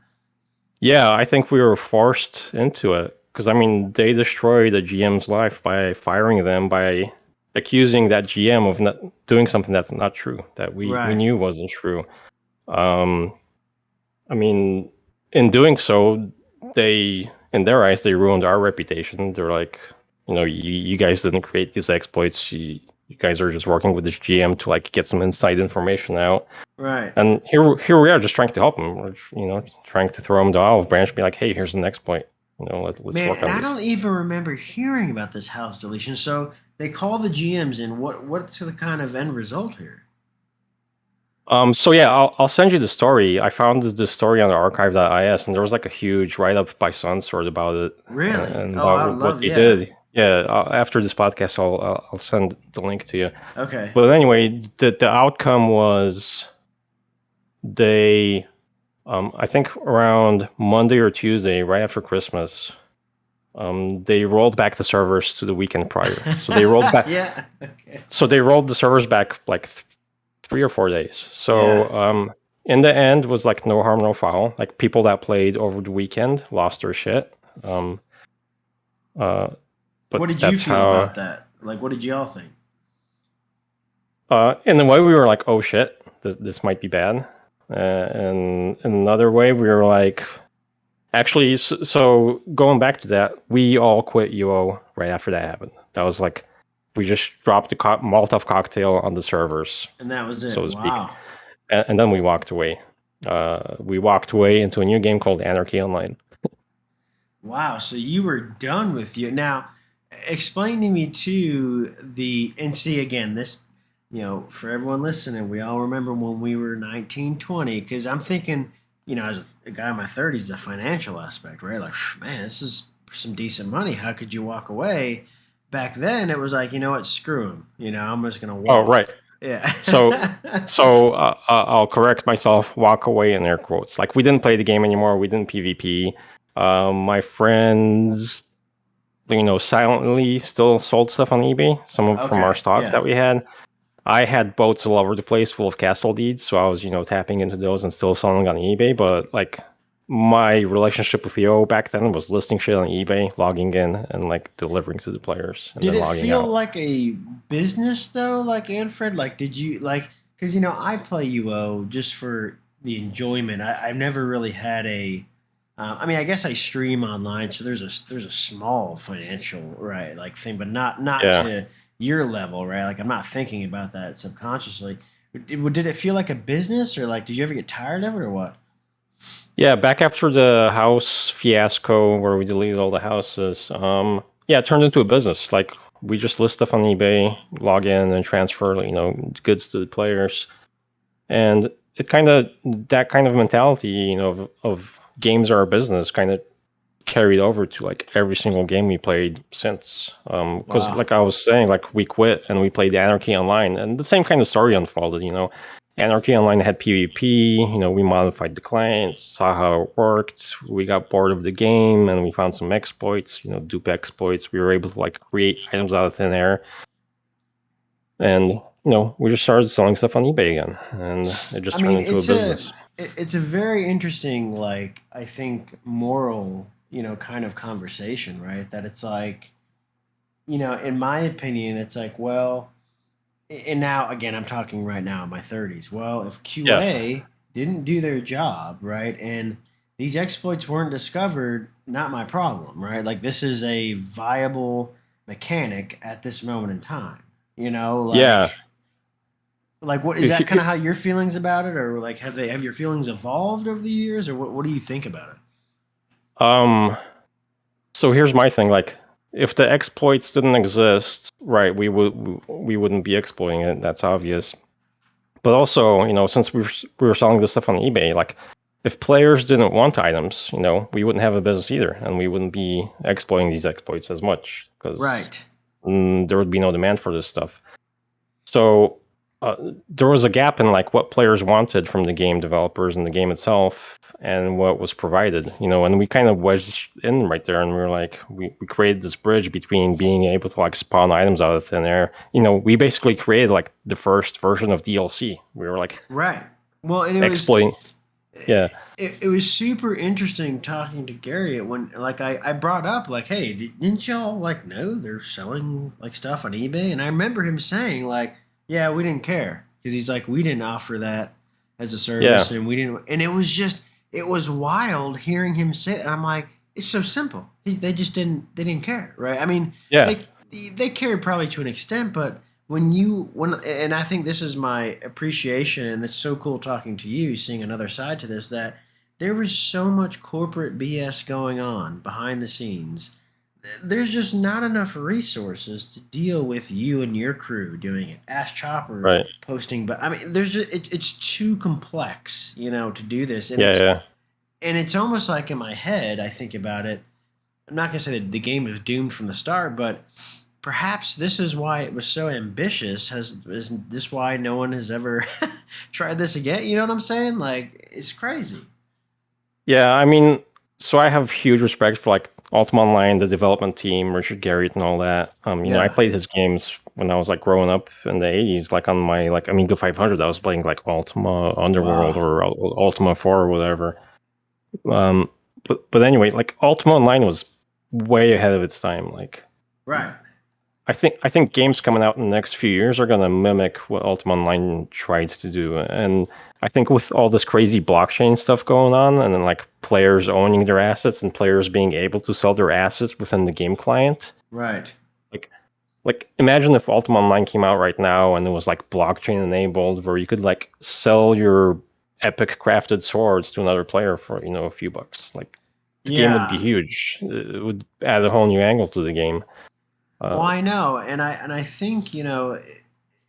[SPEAKER 2] Yeah, I think we were forced into it because I mean they destroyed the GM's life by firing them by accusing that GM of not doing something that's not true that we
[SPEAKER 1] Right.
[SPEAKER 2] knew wasn't true. Um, I mean, in doing so, they in their eyes they ruined our reputation. They're like, you guys didn't create these exploits. You guys are just working with this GM to like get some inside information out.
[SPEAKER 1] Right.
[SPEAKER 2] And here we are, just trying to help them. We're, trying to throw them the olive branch, be like, hey, here's the exploit. Let's
[SPEAKER 1] Man,
[SPEAKER 2] work
[SPEAKER 1] and
[SPEAKER 2] on
[SPEAKER 1] I
[SPEAKER 2] this.
[SPEAKER 1] don't even remember hearing about this house deletion. So they call the GMs in. What's the kind of end result here?
[SPEAKER 2] So yeah, I'll send you the story. I found this story on archive.is, and there was like a huge write up by Sunsword about it
[SPEAKER 1] Really?
[SPEAKER 2] and
[SPEAKER 1] Oh,
[SPEAKER 2] about
[SPEAKER 1] I'd
[SPEAKER 2] what
[SPEAKER 1] love.
[SPEAKER 2] they
[SPEAKER 1] Yeah.
[SPEAKER 2] did. Yeah, after this podcast, I'll send the link to you.
[SPEAKER 1] Okay.
[SPEAKER 2] But anyway, the outcome was they, I think around Monday or Tuesday, right after Christmas, they rolled back the servers to the weekend prior. So they rolled back.
[SPEAKER 1] Yeah. Okay.
[SPEAKER 2] So they rolled the servers back like 3 or 4 days.
[SPEAKER 1] Yeah.
[SPEAKER 2] So in the end, was like no harm, no foul. Like people that played over the weekend lost their shit. Um, uh, but
[SPEAKER 1] What did you
[SPEAKER 2] that's
[SPEAKER 1] feel
[SPEAKER 2] how.
[SPEAKER 1] about that? Like, what did y'all think?
[SPEAKER 2] In a way, we were like, oh shit, this might be bad. And in another way, we were like, actually, so going back to that, we all quit UO right after that happened. That was like, we just dropped the Molotov cocktail on the servers,
[SPEAKER 1] And that was
[SPEAKER 2] so
[SPEAKER 1] it.
[SPEAKER 2] to speak,
[SPEAKER 1] Wow.
[SPEAKER 2] and then we walked away. We walked away into a new game called Anarchy Online.
[SPEAKER 1] Wow. So you were done with you. Now, explain to me too the and see again this, for everyone listening, we all remember when we were 19, 20. Because I'm thinking, as a guy in my 30s, the financial aspect, right? Like, man, this is some decent money. How could you walk away? Back then, it was like, you know what, screw him. I'm just gonna
[SPEAKER 2] Oh, right.
[SPEAKER 1] walk. Yeah.
[SPEAKER 2] So, I'll correct myself. Walk away in air quotes. Like we didn't play the game anymore. We didn't PvP. My friends, silently still sold stuff on eBay. Some of from our
[SPEAKER 1] Okay.
[SPEAKER 2] stock
[SPEAKER 1] Yeah.
[SPEAKER 2] that we had. I had boats all over the place full of castle deeds, so I was, tapping into those and still selling on eBay. But like my relationship with Yo back then was listing shit on eBay, logging in, and like delivering to the players, and
[SPEAKER 1] Did
[SPEAKER 2] then
[SPEAKER 1] it
[SPEAKER 2] logging
[SPEAKER 1] feel
[SPEAKER 2] out.
[SPEAKER 1] like a business though, like Manfred? Like, did you like? Because I play UO just for the enjoyment. I've never really had a. I mean, I guess I stream online, so there's a small financial right like thing, but not
[SPEAKER 2] Yeah,
[SPEAKER 1] to your level, right? Like, I'm not thinking about that subconsciously. Did it feel like a business, or like, did you ever get tired of it, or what?
[SPEAKER 2] yeah. Back after the house fiasco where we deleted all the houses, yeah, it turned into a business. Like we just list stuff on eBay, log in, and transfer, goods to the players. And it kind of that kind of mentality, of games are a business, kind of carried over to like every single game we played since. Because
[SPEAKER 1] Wow.
[SPEAKER 2] like I was saying, like we quit and we played Anarchy Online, and the same kind of story unfolded. Anarchy Online had PvP. We modified the clients, saw how it worked. We got bored of the game, and we found some exploits. Dupe exploits. We were able to like create items out of thin air, and we just started selling stuff on eBay again, and it
[SPEAKER 1] I
[SPEAKER 2] just turned
[SPEAKER 1] mean,
[SPEAKER 2] into a business.
[SPEAKER 1] it's a very interesting, like, I think, moral, kind of conversation, right? That it's like, in my opinion, it's like, well, and now again, I'm talking right now in my 30s. Well, if
[SPEAKER 2] Yeah,
[SPEAKER 1] QA didn't do their job, right, and these exploits weren't discovered, not my problem, right? Like, this is a viable mechanic at this moment in time,
[SPEAKER 2] yeah.
[SPEAKER 1] like. Like, what is
[SPEAKER 2] If
[SPEAKER 1] that
[SPEAKER 2] you,
[SPEAKER 1] kind of how your feelings about it, or like have your feelings evolved over the years, or what do you think about it?
[SPEAKER 2] um, so here's my thing. Like, if the exploits didn't exist, right, we wouldn't be exploiting it. That's obvious. But also, since we were selling this stuff on eBay, like if players didn't want items, we wouldn't have a business either, and we wouldn't be exploiting these exploits as much because
[SPEAKER 1] Right.
[SPEAKER 2] there would be no demand for this stuff. So there was a gap in like what players wanted from the game developers and the game itself, and what was provided. And we kind of wedged in right there, and we were like, we created this bridge between being able to like spawn items out of thin air. We basically created like the first version of DLC. We were like
[SPEAKER 1] Right. Well, and
[SPEAKER 2] exploiting. Yeah,
[SPEAKER 1] it was super interesting talking to Gary when like I brought up like, hey, didn't y'all like know they're selling like stuff on eBay? And I remember him saying like, yeah, we didn't care because he's like, we didn't offer that as a service,
[SPEAKER 2] yeah,
[SPEAKER 1] and we didn't. And it was wild hearing him say it. And I'm like, it's so simple. They just didn't care, right? I mean,
[SPEAKER 2] yeah,
[SPEAKER 1] they they cared probably to an extent, but when and I think this is my appreciation, and it's so cool talking to you, seeing another side to this, that there was so much corporate BS going on behind the scenes. There's just not enough resources to deal with you and your crew doing it. Ash Chopper
[SPEAKER 2] right.
[SPEAKER 1] posting, but I mean, there's just it's too complex, to do this,
[SPEAKER 2] Yeah, yeah,
[SPEAKER 1] and it's almost like in my head, I think about it. I'm not gonna say that the game was doomed from the start, but perhaps this is why it was so ambitious. Is this why no one has ever tried this again? You know what I'm saying? Like, it's crazy.
[SPEAKER 2] yeah. I mean, so I have huge respect for like Ultima Online, the development team, Richard Garriott, and all that. I
[SPEAKER 1] Yeah.
[SPEAKER 2] played his games when I was like growing up in the '80s, like on my like Amiga 500. I was playing like Ultima Underworld
[SPEAKER 1] Wow.
[SPEAKER 2] or Ultima 4 or whatever. Um, but anyway, like Ultima Online was way ahead of its time. Like
[SPEAKER 1] Right.
[SPEAKER 2] I think games coming out in the next few years are gonna mimic what Ultima Online tried to do, and I think with all this crazy blockchain stuff going on, and then like players owning their assets and players being able to sell their assets within the game client,
[SPEAKER 1] Right.
[SPEAKER 2] like imagine if Ultima Online came out right now and it was like blockchain enabled, where you could like sell your epic crafted swords to another player for a few bucks. Like the game would be
[SPEAKER 1] Yeah.
[SPEAKER 2] huge. It would add a whole new angle to the game.
[SPEAKER 1] Well,
[SPEAKER 2] Uh,
[SPEAKER 1] I know, and I think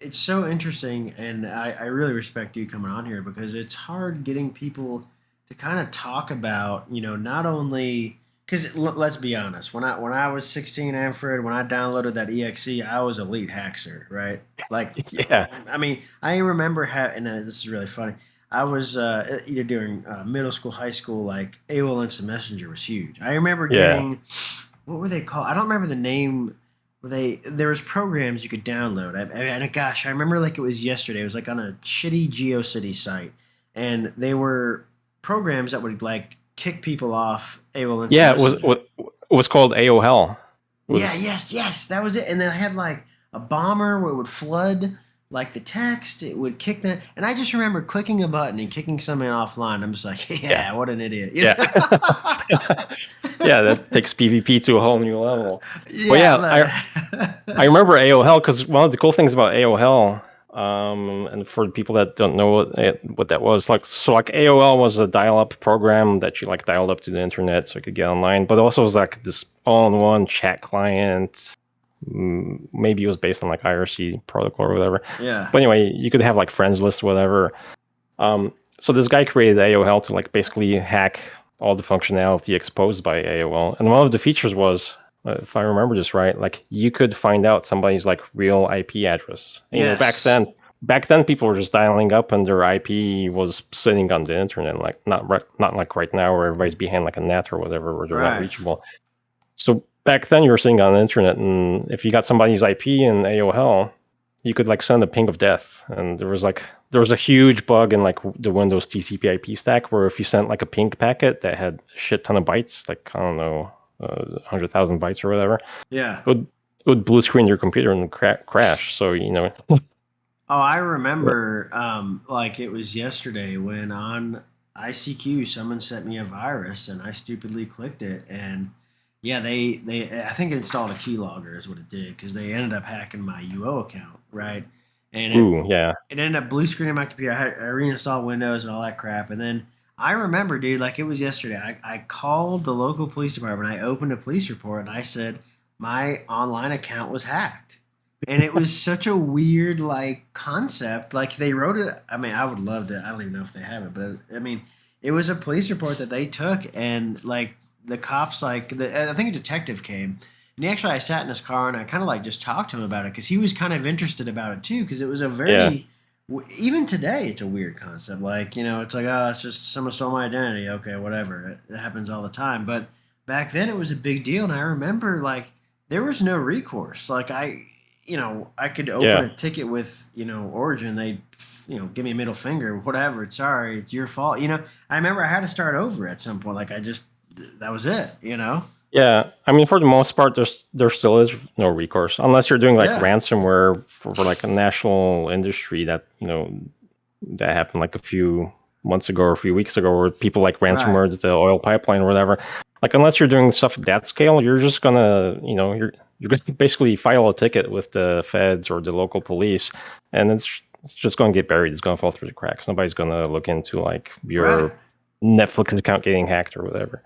[SPEAKER 1] it's so interesting, and I really respect you coming on here because it's hard getting people to kind of talk about not only because let's be honest, when I was 16, Manfred, when I downloaded that exe, I was elite hacker, right? Like,
[SPEAKER 2] yeah,
[SPEAKER 1] I mean, I remember having, and this is really funny. I was either during middle school, high school, like AOL Instant Messenger was huge. I remember
[SPEAKER 2] yeah.
[SPEAKER 1] getting what were they called? I don't remember the name. There was programs you could download. And gosh, I remember like it was yesterday. It was like on a shitty GeoCity site, and they were programs that would like kick people off AOL Instant
[SPEAKER 2] Yeah, it was
[SPEAKER 1] Messenger.
[SPEAKER 2] it was called AOL.
[SPEAKER 1] Yeah,
[SPEAKER 2] Was
[SPEAKER 1] yes, that was it. And then I had like a bomber where it would flood like the text. It would kick that, and I just remember clicking a button and kicking something offline. I'm just like,
[SPEAKER 2] yeah,
[SPEAKER 1] yeah, what an idiot.
[SPEAKER 2] yeah, yeah. That takes PvP to a whole new level. But
[SPEAKER 1] Yeah.
[SPEAKER 2] yeah, I remember AOL because one of the cool things about AOL, and for the people that don't know what that was, like AOL was a dial-up program that you like dialed up to the internet so you could get online, but also was like this all-in-one chat client. Maybe it was based on like IRC protocol or whatever.
[SPEAKER 1] Yeah.
[SPEAKER 2] But anyway, you could have like friends list, whatever. So this guy created AOL to like basically hack all the functionality exposed by AOL, and one of the features was, if I remember this right, like you could find out somebody's like real IP address. And,
[SPEAKER 1] Yes.
[SPEAKER 2] back then people were just dialing up, and their IP was sitting on the internet, like not like right now where everybody's behind like a net or whatever, where they're not
[SPEAKER 1] Right.
[SPEAKER 2] reachable. So back then you were sitting on the internet, and if you got somebody's IP in AOL, you could like send a ping of death. And there was a huge bug in like the Windows TCP/IP stack where if you sent like a ping packet that had a shit ton of bytes, like I don't know, 100,000 bytes or whatever,
[SPEAKER 1] Yeah.
[SPEAKER 2] it would blue screen your computer and crash. So
[SPEAKER 1] Oh, I remember like it was yesterday when on ICQ someone sent me a virus and I stupidly clicked it, and yeah, they I think it installed a keylogger is what it did because they ended up hacking my UO account, right? and
[SPEAKER 2] Ooh, yeah.
[SPEAKER 1] it ended up blue screening my computer. I reinstalled Windows and all that crap, and then I remember, dude, like it was yesterday. I called the local police department. I opened a police report, and I said my online account was hacked, and it was such a weird like concept. Like they wrote it. I mean, I would love to. I don't even know if they have it, but I mean, it was a police report that they took, and like the cops, I think a detective came. And actually, I sat in his car and I kind of like just talked to him about it because he was kind of interested about it too. Because it was a
[SPEAKER 2] Yeah.
[SPEAKER 1] very, even today, it's a weird concept. Like, it's like, oh, it's just someone stole my identity. Okay, whatever. It happens all the time. But back then, it was a big deal. And I remember, like, there was no recourse. Like, I could open
[SPEAKER 2] Yeah.
[SPEAKER 1] a ticket with, Origin. They, give me a middle finger, whatever. It's sorry, it's your fault. I remember I had to start over at some point. Like, that was it.
[SPEAKER 2] Yeah, I mean, for the most part, there still is no recourse unless you're doing like
[SPEAKER 1] Yeah.
[SPEAKER 2] ransomware for like a national industry that that happened like a few months ago or a few weeks ago, where people like
[SPEAKER 1] Right.
[SPEAKER 2] ransomware the oil pipeline or whatever. Like, unless you're doing stuff at that scale, you're just gonna you're gonna basically file a ticket with the feds or the local police, and it's just gonna get buried. It's gonna fall through the cracks. Nobody's gonna look into like
[SPEAKER 1] Right.
[SPEAKER 2] your Netflix account getting hacked or whatever.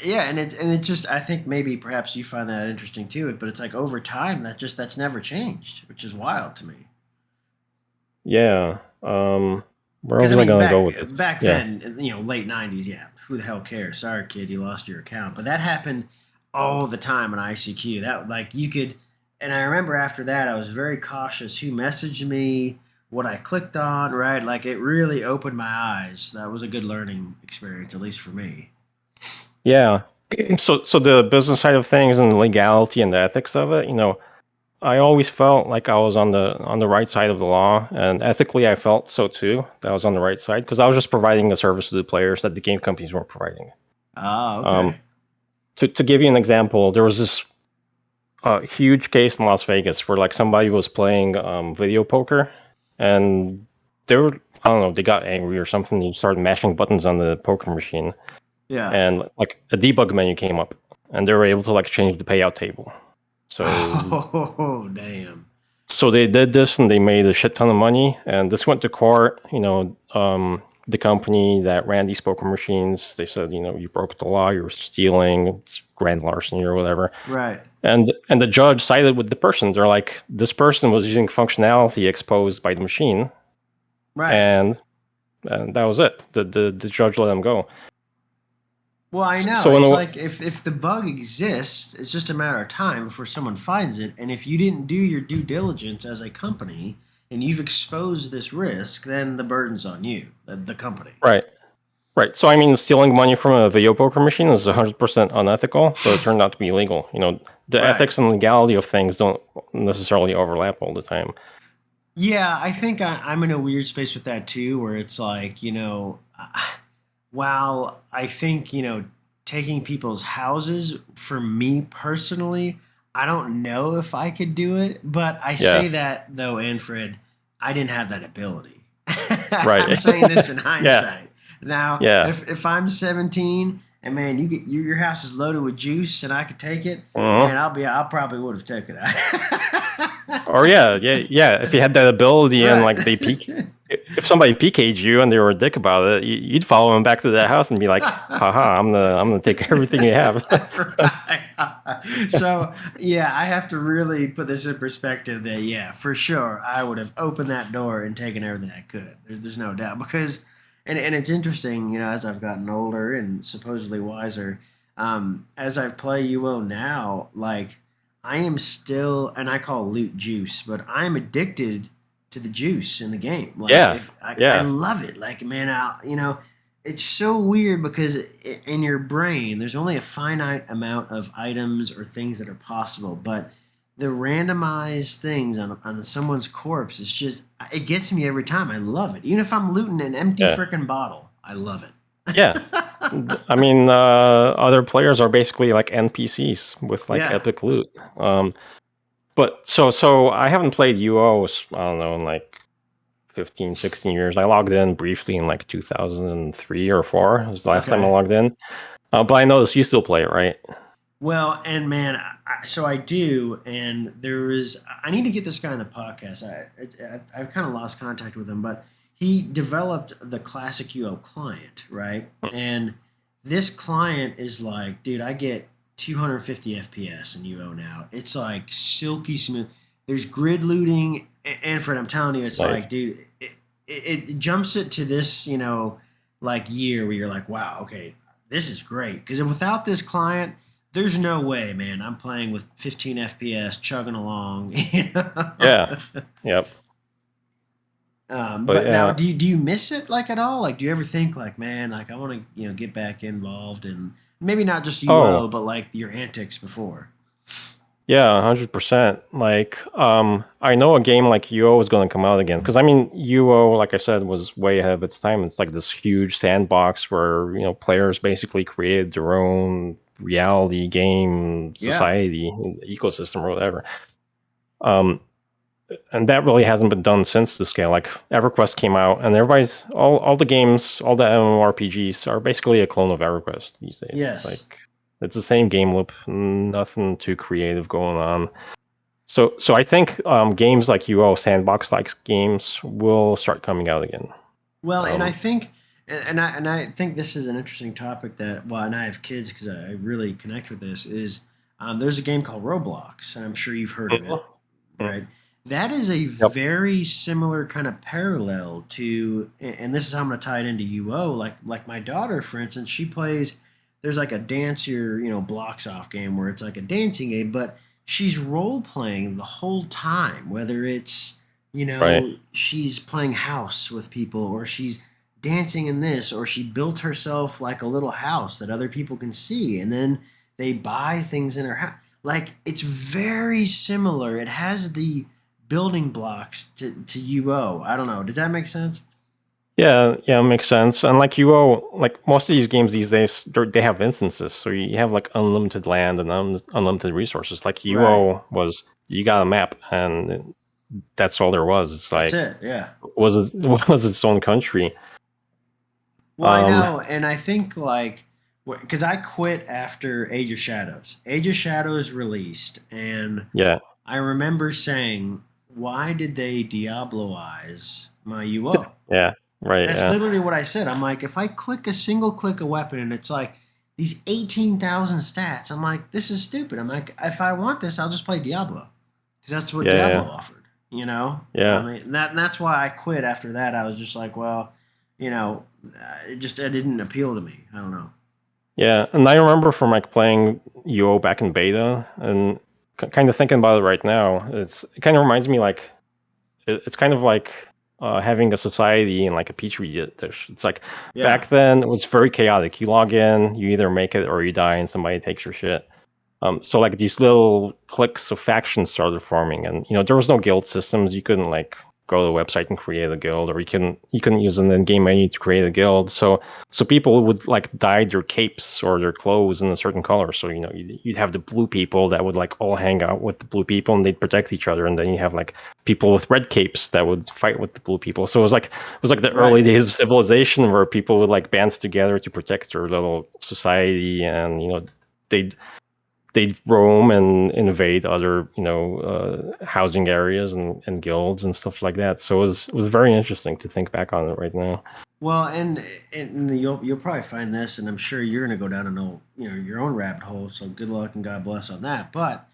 [SPEAKER 1] Yeah, and it just I think maybe perhaps you find that interesting too. But it's like over time that's never changed, which is wild to me.
[SPEAKER 2] Yeah. Where
[SPEAKER 1] Because I
[SPEAKER 2] was I
[SPEAKER 1] mean,
[SPEAKER 2] gonna go
[SPEAKER 1] back
[SPEAKER 2] with this?
[SPEAKER 1] back
[SPEAKER 2] Yeah.
[SPEAKER 1] then, late '90s, yeah, who the hell cares? Sorry, kid, you lost your account. But that happened all the time on ICQ. That like you could, and I remember after that, I was very cautious who messaged me, what I clicked on, right? Like it really opened my eyes. That was a good learning experience, at least for me.
[SPEAKER 2] Yeah. So the business side of things and the legality and the ethics of it, I always felt like I was on the right side of the law, and ethically I felt so too. That I was on the right side because I was just providing a service to the players that the game companies weren't providing.
[SPEAKER 1] Oh,
[SPEAKER 2] Um,
[SPEAKER 1] okay.
[SPEAKER 2] to give you an example, there was this huge case in Las Vegas where like somebody was playing video poker, and they were, I don't know, they got angry or something. They started mashing buttons on the poker machine,
[SPEAKER 1] Yeah.
[SPEAKER 2] and like a debug menu came up, and they were able to like change the payout table. So
[SPEAKER 1] Oh, damn.
[SPEAKER 2] they did this, and they made a shit ton of money, and this went to court. The company that ran these poker machines, they said, you broke the law, you were stealing, it's grand larceny or whatever.
[SPEAKER 1] Right.
[SPEAKER 2] And the judge sided with the person. They're like, this person was using functionality exposed by the machine,
[SPEAKER 1] Right.
[SPEAKER 2] and that was it. The judge let him go.
[SPEAKER 1] Well, I know.
[SPEAKER 2] So in
[SPEAKER 1] It's
[SPEAKER 2] a,
[SPEAKER 1] like if the bug exists, it's just a matter of time before someone finds it. And if you didn't do your due diligence as a company and you've exposed this risk, then the burden's on you, the company.
[SPEAKER 2] right. Right. So I mean, stealing money from a video poker machine is 100% unethical. So it turned out to be illegal. The
[SPEAKER 1] Right.
[SPEAKER 2] ethics and legality of things don't necessarily overlap all the time.
[SPEAKER 1] Yeah, I think I'm in a weird space with that too, where it's like, while I think, taking people's houses for me personally, I don't know if I could do it, but I say
[SPEAKER 2] Yeah.
[SPEAKER 1] that though, Manfred, I didn't have that ability. I'm
[SPEAKER 2] Right.
[SPEAKER 1] saying this in
[SPEAKER 2] Yeah.
[SPEAKER 1] hindsight. Now,
[SPEAKER 2] Yeah.
[SPEAKER 1] if I'm 17 and man, your house is loaded with juice and I could take it,
[SPEAKER 2] Mhm.
[SPEAKER 1] man, I probably would have taken it.
[SPEAKER 2] Or yeah. If you had that ability and
[SPEAKER 1] Right.
[SPEAKER 2] like if somebody PK'd you and they were a dick about it, you'd follow them back to that house and be like, haha, I'm gonna take everything you have.
[SPEAKER 1] Right. So yeah, I have to really put this in perspective that yeah, for sure, I would have opened that door and taken everything I could. There's no doubt because, and it's interesting, as I've gotten older and supposedly wiser, as I play UO now, like I am still, and I call loot juice, but I'm addicted to the juice in the game. Like
[SPEAKER 2] Yeah.
[SPEAKER 1] if I
[SPEAKER 2] Yeah.
[SPEAKER 1] love it, like man, it's so weird because in your brain there's only a finite amount of items or things that are possible, but the randomized things on someone's corpse is just it gets me every time. I love it, even if I'm looting an empty
[SPEAKER 2] Yeah.
[SPEAKER 1] freaking bottle. I love it.
[SPEAKER 2] Yeah. I mean, other players are basically like NPCs with like
[SPEAKER 1] Yeah.
[SPEAKER 2] epic loot. But so I haven't played UO, I don't know, in like 15, 16 years. I logged in briefly in like 2003 or 4. It was the last time I
[SPEAKER 1] Okay.
[SPEAKER 2] logged in. But I noticed you still play it, right?
[SPEAKER 1] Well, and man, so I do, and I need to get this guy on the podcast. I've kind of lost contact with him, but he developed the classic UO client, right? And this client is like, dude, I get 250 FPS in UO now. It's like silky smooth. There's grid looting, and Fred, I'm telling you, it's
[SPEAKER 2] Nice.
[SPEAKER 1] like, dude, it jumps it to this, like year where you're like, wow, okay, this is great. Because without this client, there's no way, man. I'm playing with 15 FPS, chugging along.
[SPEAKER 2] Yeah. Yep. But
[SPEAKER 1] But now,
[SPEAKER 2] yeah.
[SPEAKER 1] do you miss it like at all? Like, do you ever think like, man, like I want to get back involved and maybe not just
[SPEAKER 2] Oh,
[SPEAKER 1] UO, but like your antics before?
[SPEAKER 2] yeah, 100%. Like, I know a game like UO is going to come out again because I mean, UO, like I said, was way ahead of its time. It's like this huge sandbox where players basically created their own reality game
[SPEAKER 1] Yeah.
[SPEAKER 2] society ecosystem or whatever. Um, and that really hasn't been done since the scale. Like EverQuest came out, and everybody's all the games, all the MMORPGs are basically a clone of EverQuest these days. It's
[SPEAKER 1] Yes.
[SPEAKER 2] like it's the same game loop, nothing too creative going on. So I think games like UO sandbox like games will start coming out again.
[SPEAKER 1] Well, and I
[SPEAKER 2] Um,
[SPEAKER 1] think, and I think this is an interesting topic that, well, and I have kids because I really connect with this. Is there's a game called Roblox, and I'm sure you've heard of it,
[SPEAKER 2] mm, mm,
[SPEAKER 1] right? That is a
[SPEAKER 2] yep.
[SPEAKER 1] very similar kind of parallel to, and this is how I'm going to tie it into UO. Like my daughter, for instance, she plays. There's like a dancier, blocks off game where it's like a dancing game, but she's role playing the whole time, whether it's
[SPEAKER 2] Right.
[SPEAKER 1] she's playing house with people, or she's dancing in this, or she built herself like a little house that other people can see, and then they buy things in her house. Like it's very similar. It has the building blocks to UO. I don't know. Does that make sense?
[SPEAKER 2] Yeah, yeah, makes sense. And like UO, like most of these games these days, they have instances, so you have like unlimited land and unlimited resources. Like
[SPEAKER 1] Right.
[SPEAKER 2] UO was, you got a map, and that's all there was. It's
[SPEAKER 1] That's
[SPEAKER 2] like
[SPEAKER 1] it. Yeah.
[SPEAKER 2] was its own country.
[SPEAKER 1] Well, I
[SPEAKER 2] Um,
[SPEAKER 1] know, and I think like because I quit after Age of Shadows. Age of Shadows released, and
[SPEAKER 2] yeah,
[SPEAKER 1] I remember saying, "Why did they Diabloize my UO?"
[SPEAKER 2] yeah, right,
[SPEAKER 1] That's
[SPEAKER 2] yeah,
[SPEAKER 1] literally what I said. I'm like, if I click a single click a weapon and it's like these 18,000 stats, I'm like, this is stupid. I'm like, if I want this, I'll just play Diablo because that's what
[SPEAKER 2] yeah,
[SPEAKER 1] Diablo
[SPEAKER 2] yeah,
[SPEAKER 1] offered. You know, I
[SPEAKER 2] yeah,
[SPEAKER 1] mean that's why I quit after that. I was just like, well, it didn't appeal to me. I don't know.
[SPEAKER 2] yeah. And I remember from like playing UO back in beta, and kind of thinking about it right now, it kind of reminds me like it's kind of like having a society in like a petri dish. It's like
[SPEAKER 1] Yeah.
[SPEAKER 2] back then it was very chaotic. You log in, you either make it or you die, and somebody takes your shit. So like these little cliques of factions started forming, and there was no guild systems. You couldn't like go to the website and create a guild, or you couldn't use an in-game menu to create a guild. So people would like dye their capes or their clothes in a certain color. So you'd have the blue people that would like all hang out with the blue people and they'd protect each other, and then you have like people with red capes that would fight with the blue people. So it was like the early
[SPEAKER 1] Right.
[SPEAKER 2] days of civilization where people would like band together to protect their little society, and they'd they'd roam and invade other housing areas and guilds and stuff like that. So it was very interesting to think back on it right now.
[SPEAKER 1] Well, and you'll probably find this, and I'm sure you're going to go down an old, your own rabbit hole. So good luck and God bless on that. But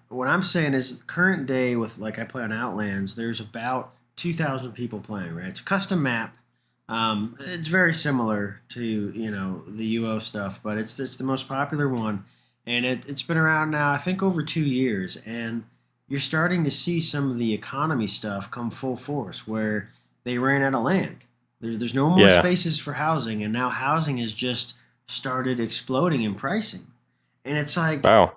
[SPEAKER 1] what I'm saying is, current day with like I play on Outlands, there's about 2,000 people playing. Right, it's a custom map. It's very similar to the UO stuff, but it's the most popular one, and it's been around now I think over 2 years, and you're starting to see some of the economy stuff come full force where they ran out of land. There's no more
[SPEAKER 2] Yeah.
[SPEAKER 1] spaces for housing, and now housing has just started exploding in pricing. And it's like
[SPEAKER 2] Wow.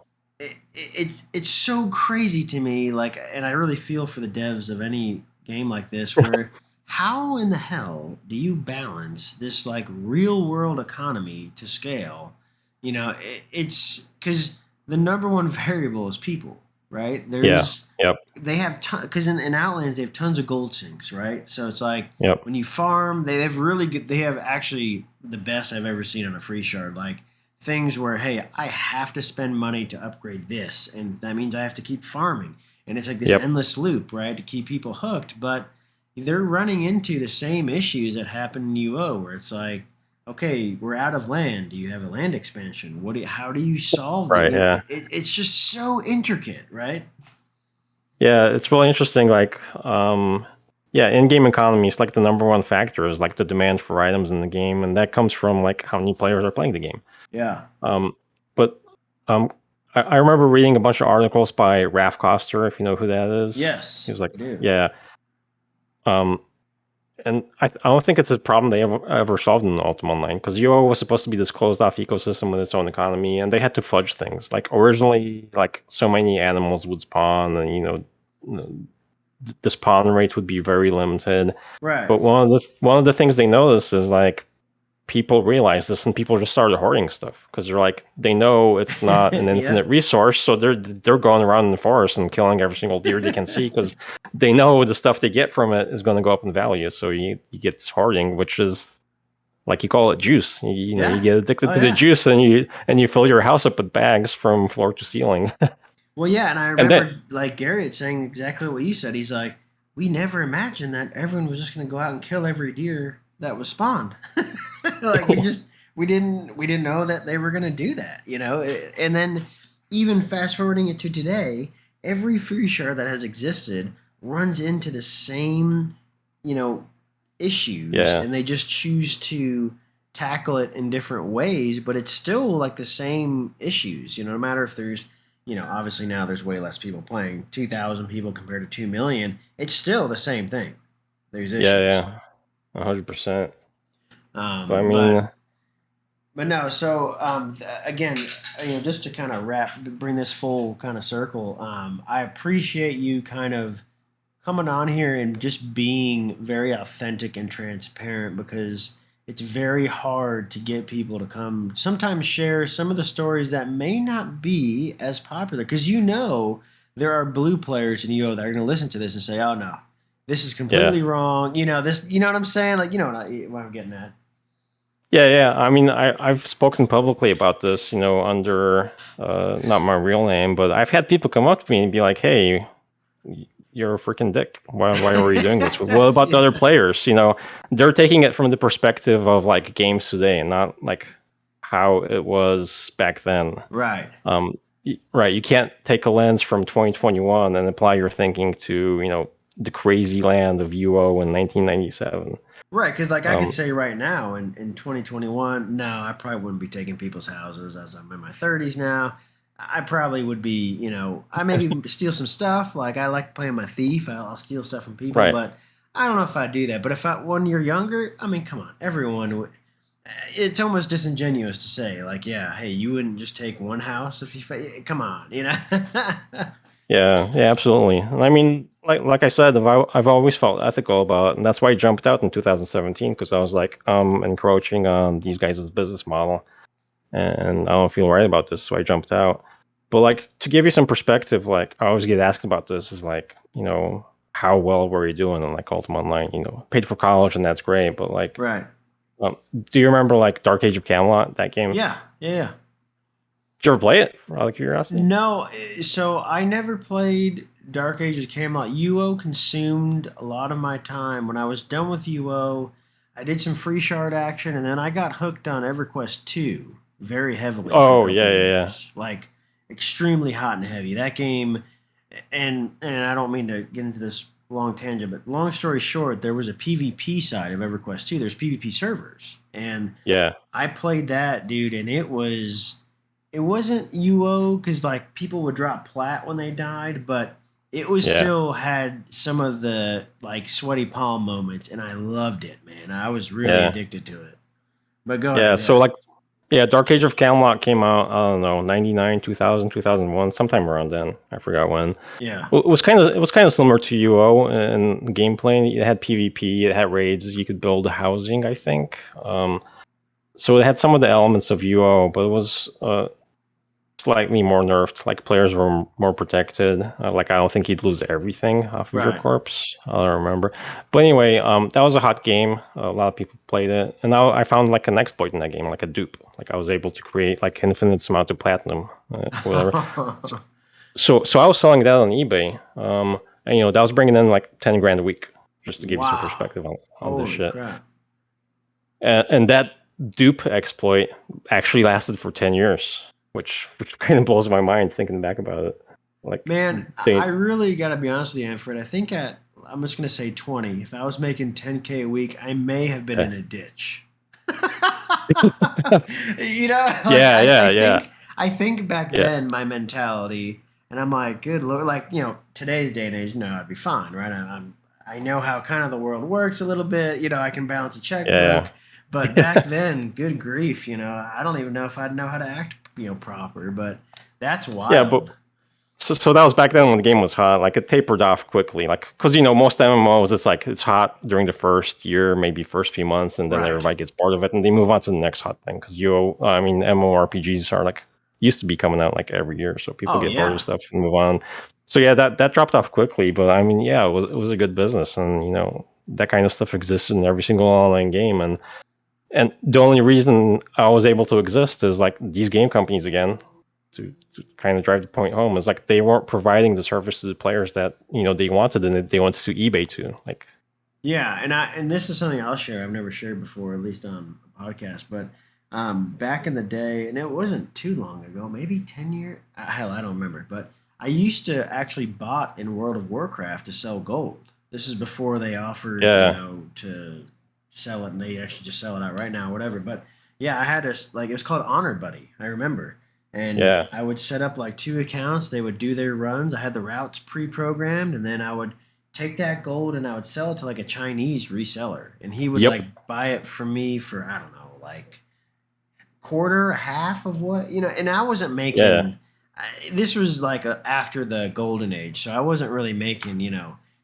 [SPEAKER 1] it's so crazy to me. Like, and I really feel for the devs of any game like this, where how in the hell do you balance this like real world economy to scale? It's because the number one variable is people, right?
[SPEAKER 2] Yeah. Yep.
[SPEAKER 1] They have because in Outlands they have tons of gold sinks, right? So it's like
[SPEAKER 2] Yep.
[SPEAKER 1] when you farm, they have really good. They have actually the best I've ever seen on a free shard. Like things where, hey, I have to spend money to upgrade this, and that means I have to keep farming, and it's like this
[SPEAKER 2] Yep.
[SPEAKER 1] endless loop, right, to keep people hooked. But they're running into the same issues that happen in UO, where it's like, okay, we're out of land. Do you have a land expansion? How do you solve
[SPEAKER 2] Right.
[SPEAKER 1] the?
[SPEAKER 2] Yeah.
[SPEAKER 1] It's just so intricate, right?
[SPEAKER 2] Yeah. It's really interesting. Like, yeah, in-game economy is like the number one factor is like the demand for items in the game, and that comes from like how many players are playing the game.
[SPEAKER 1] Yeah.
[SPEAKER 2] Um, but um, I remember reading a bunch of articles by Raf Koster, if you know who that is. He
[SPEAKER 1] Yes,
[SPEAKER 2] was like,
[SPEAKER 1] I do.
[SPEAKER 2] yeah. Um, and I don't think it's a problem they ever solved in Ultima Online because UO was supposed to be this closed off ecosystem with its own economy, and they had to fudge things. Like originally, like so many animals would spawn, and the spawn rate would be very limited.
[SPEAKER 1] Right.
[SPEAKER 2] But one of the things they noticed is like people realize this and people just started hoarding stuff because they're like they know it's not an infinite
[SPEAKER 1] Yep.
[SPEAKER 2] resource, so they're going around in the forest and killing every single deer they can see because they know the stuff they get from it is going to go up in value. So you get this hoarding, which is like you call it juice. You
[SPEAKER 1] Yeah.
[SPEAKER 2] get addicted
[SPEAKER 1] Oh
[SPEAKER 2] to the
[SPEAKER 1] yeah.
[SPEAKER 2] juice and you fill your house up with bags from floor to ceiling.
[SPEAKER 1] Well, yeah, and I
[SPEAKER 2] And then
[SPEAKER 1] remember like Garrett saying exactly what you said. He's like, we never imagined that everyone was just going to go out and kill every deer that was spawned. Like we didn't know that they were going to do that, you know. And then even fast forwarding it to today, every free share that has existed runs into the same, you know, issues,
[SPEAKER 2] yeah,
[SPEAKER 1] and they just choose to tackle it in different ways, but it's still like the same issues, you know, no matter if there's, you know, obviously now there's way less people playing, 2,000 people compared to 2 million, it's still the same thing. There's
[SPEAKER 2] yeah,
[SPEAKER 1] issues.
[SPEAKER 2] yeah, 100%. But I
[SPEAKER 1] Um, but
[SPEAKER 2] mean,
[SPEAKER 1] but no, so again, you know, just to kind of bring this full kind of circle, I appreciate you kind of coming on here and just being very authentic and transparent, because it's very hard to get people to come sometimes share some of the stories that may not be as popular, because you know there are blue players in UO that are going to listen to this and say, oh no, this is
[SPEAKER 2] yeah.
[SPEAKER 1] completely wrong, you know, this, you know what I'm saying, like, you know what I'm getting at.
[SPEAKER 2] Yeah, yeah. I mean, I've spoken publicly about this, under not my real name, but I've had people come up to me and be like, "Hey, you're a freaking dick. Why were you doing this? What about the other
[SPEAKER 1] Yeah.
[SPEAKER 2] players?" They're taking it from the perspective of like games today, and not like how it was back then.
[SPEAKER 1] Right.
[SPEAKER 2] Right. You can't take a lens from 2021 and apply your thinking to, the crazy land of UO in 1997.
[SPEAKER 1] Right, because like I could
[SPEAKER 2] Um,
[SPEAKER 1] say right now in 2021, no, I probably wouldn't be taking people's houses as I'm in my 30s now. I probably would be, you know, I maybe steal some stuff. Like I like playing my thief. I'll steal stuff from people,
[SPEAKER 2] right.
[SPEAKER 1] but I don't know if I'd do that. But if I, when you're younger, I mean, come on, everyone would. It's almost disingenuous to say, like, yeah, hey, you wouldn't just take one house if you, come on, you know?
[SPEAKER 2] Yeah, yeah, absolutely. And I mean, like I said, I've always felt ethical about it, and that's why I jumped out in 2017 because I was like, encroaching on these guys' business model, and I don't feel right about this, so I jumped out. But like to give you some perspective, like I always get asked about this, is like, how well were you doing in like Ultima Online? Paid for college, and that's great, but like,
[SPEAKER 1] Right.
[SPEAKER 2] um, do you remember like Dark Age of Camelot, that game?
[SPEAKER 1] Yeah. Yeah. Yeah.
[SPEAKER 2] Did you ever play it? Out of curiosity.
[SPEAKER 1] No, so I never played Dark Ages Camelot. UO consumed a lot of my time. When I was done with UO, I did some free shard action, and then I got hooked on EverQuest 2 very heavily for a
[SPEAKER 2] Oh
[SPEAKER 1] couple
[SPEAKER 2] yeah, yeah, yeah.
[SPEAKER 1] years. Like extremely hot and heavy. That game, and I don't mean to get into this long tangent, but long story short, there was a PvP side of EverQuest 2. There's PvP servers. And
[SPEAKER 2] Yeah,
[SPEAKER 1] I played that, dude, and it wasn't UO because like people would drop plat when they died, but it was
[SPEAKER 2] yeah.
[SPEAKER 1] still had some of the like sweaty palm moments, and I loved it, man. I was really
[SPEAKER 2] Yeah.
[SPEAKER 1] addicted to it. But go
[SPEAKER 2] Yeah,
[SPEAKER 1] ahead,
[SPEAKER 2] so
[SPEAKER 1] yeah,
[SPEAKER 2] like yeah, Dark Age of Camelot came out, I don't know, 99, 2000, 2001, sometime around then. I forgot when.
[SPEAKER 1] yeah,
[SPEAKER 2] It was kind of similar to UO in gameplay. It had PvP, it had raids, you could build housing, I think. So it had some of the elements of UO, but it was slightly more nerfed. Like players were more protected. Like I don't think you'd lose everything off of your
[SPEAKER 1] Right.
[SPEAKER 2] corpse. I don't remember. But anyway, that was a hot game. A lot of people played it, and I found like an exploit in that game, like a dupe. Like I was able to create like infinite amount of platinum, whatever. So I was selling that on eBay. And that was bringing in like 10 grand a week, just to give you some
[SPEAKER 1] Wow.
[SPEAKER 2] perspective on this
[SPEAKER 1] Holy
[SPEAKER 2] shit.
[SPEAKER 1] crap.
[SPEAKER 2] And that dupe exploit actually lasted for 10 years, which kind of blows my mind thinking back about it. Like
[SPEAKER 1] Man, I
[SPEAKER 2] they,
[SPEAKER 1] really got to be honest with you, Manfred. I think I'm just going to say 20. If I was making 10K a week, I may have been in
[SPEAKER 2] yeah,
[SPEAKER 1] a ditch. Like
[SPEAKER 2] yeah,
[SPEAKER 1] I,
[SPEAKER 2] yeah,
[SPEAKER 1] I
[SPEAKER 2] yeah,
[SPEAKER 1] think I think back
[SPEAKER 2] yeah,
[SPEAKER 1] then my mentality, and I'm like, good lord, like today's day and age, I'd be fine, right? I know how kind of the world works a little bit. I can balance a
[SPEAKER 2] yeah,
[SPEAKER 1] checkbook, but back then, good grief, I don't even know if I'd know how to act, proper. But that's
[SPEAKER 2] yeah. But
[SPEAKER 1] wild.
[SPEAKER 2] so that was back then when the game was hot. Like it tapered off quickly. Like because most MMOs, it's like it's hot during the first year, maybe first few months, and then
[SPEAKER 1] Right.
[SPEAKER 2] everybody gets bored of it, and they move on to the next hot thing. Because I mean, MMORPGs are like used to be coming out like every year, so people
[SPEAKER 1] Oh
[SPEAKER 2] get bored of
[SPEAKER 1] yeah.
[SPEAKER 2] stuff and move on. So yeah, that dropped off quickly. But I mean, yeah, it was a good business, and that kind of stuff exists in every single online game, and the only reason I was able to exist is like these game companies again to kind of drive the point home is like they weren't providing the service to the players that they wanted and that they wanted to eBay to like
[SPEAKER 1] Yeah, and this is something I'll share. I've never shared before, at least on a podcast. But back in the day, and it wasn't too long ago, maybe 10 years. Hell, I don't remember. But I used to actually bought in World of Warcraft to sell gold. This is before they offered,
[SPEAKER 2] yeah,
[SPEAKER 1] to sell it, and they actually just sell it out right now, whatever. But yeah, I had like it was called Honor Buddy. I remember. And
[SPEAKER 2] yeah,
[SPEAKER 1] I would set up like two accounts. They would do their runs. I had the routes pre-programmed, and then I would take that gold and I would sell it to like a Chinese reseller, and he would
[SPEAKER 2] yep,
[SPEAKER 1] like buy it from me for I don't know, like quarter, half of what And I wasn't
[SPEAKER 2] yeah,
[SPEAKER 1] making. This was like after the golden age, so I wasn't really making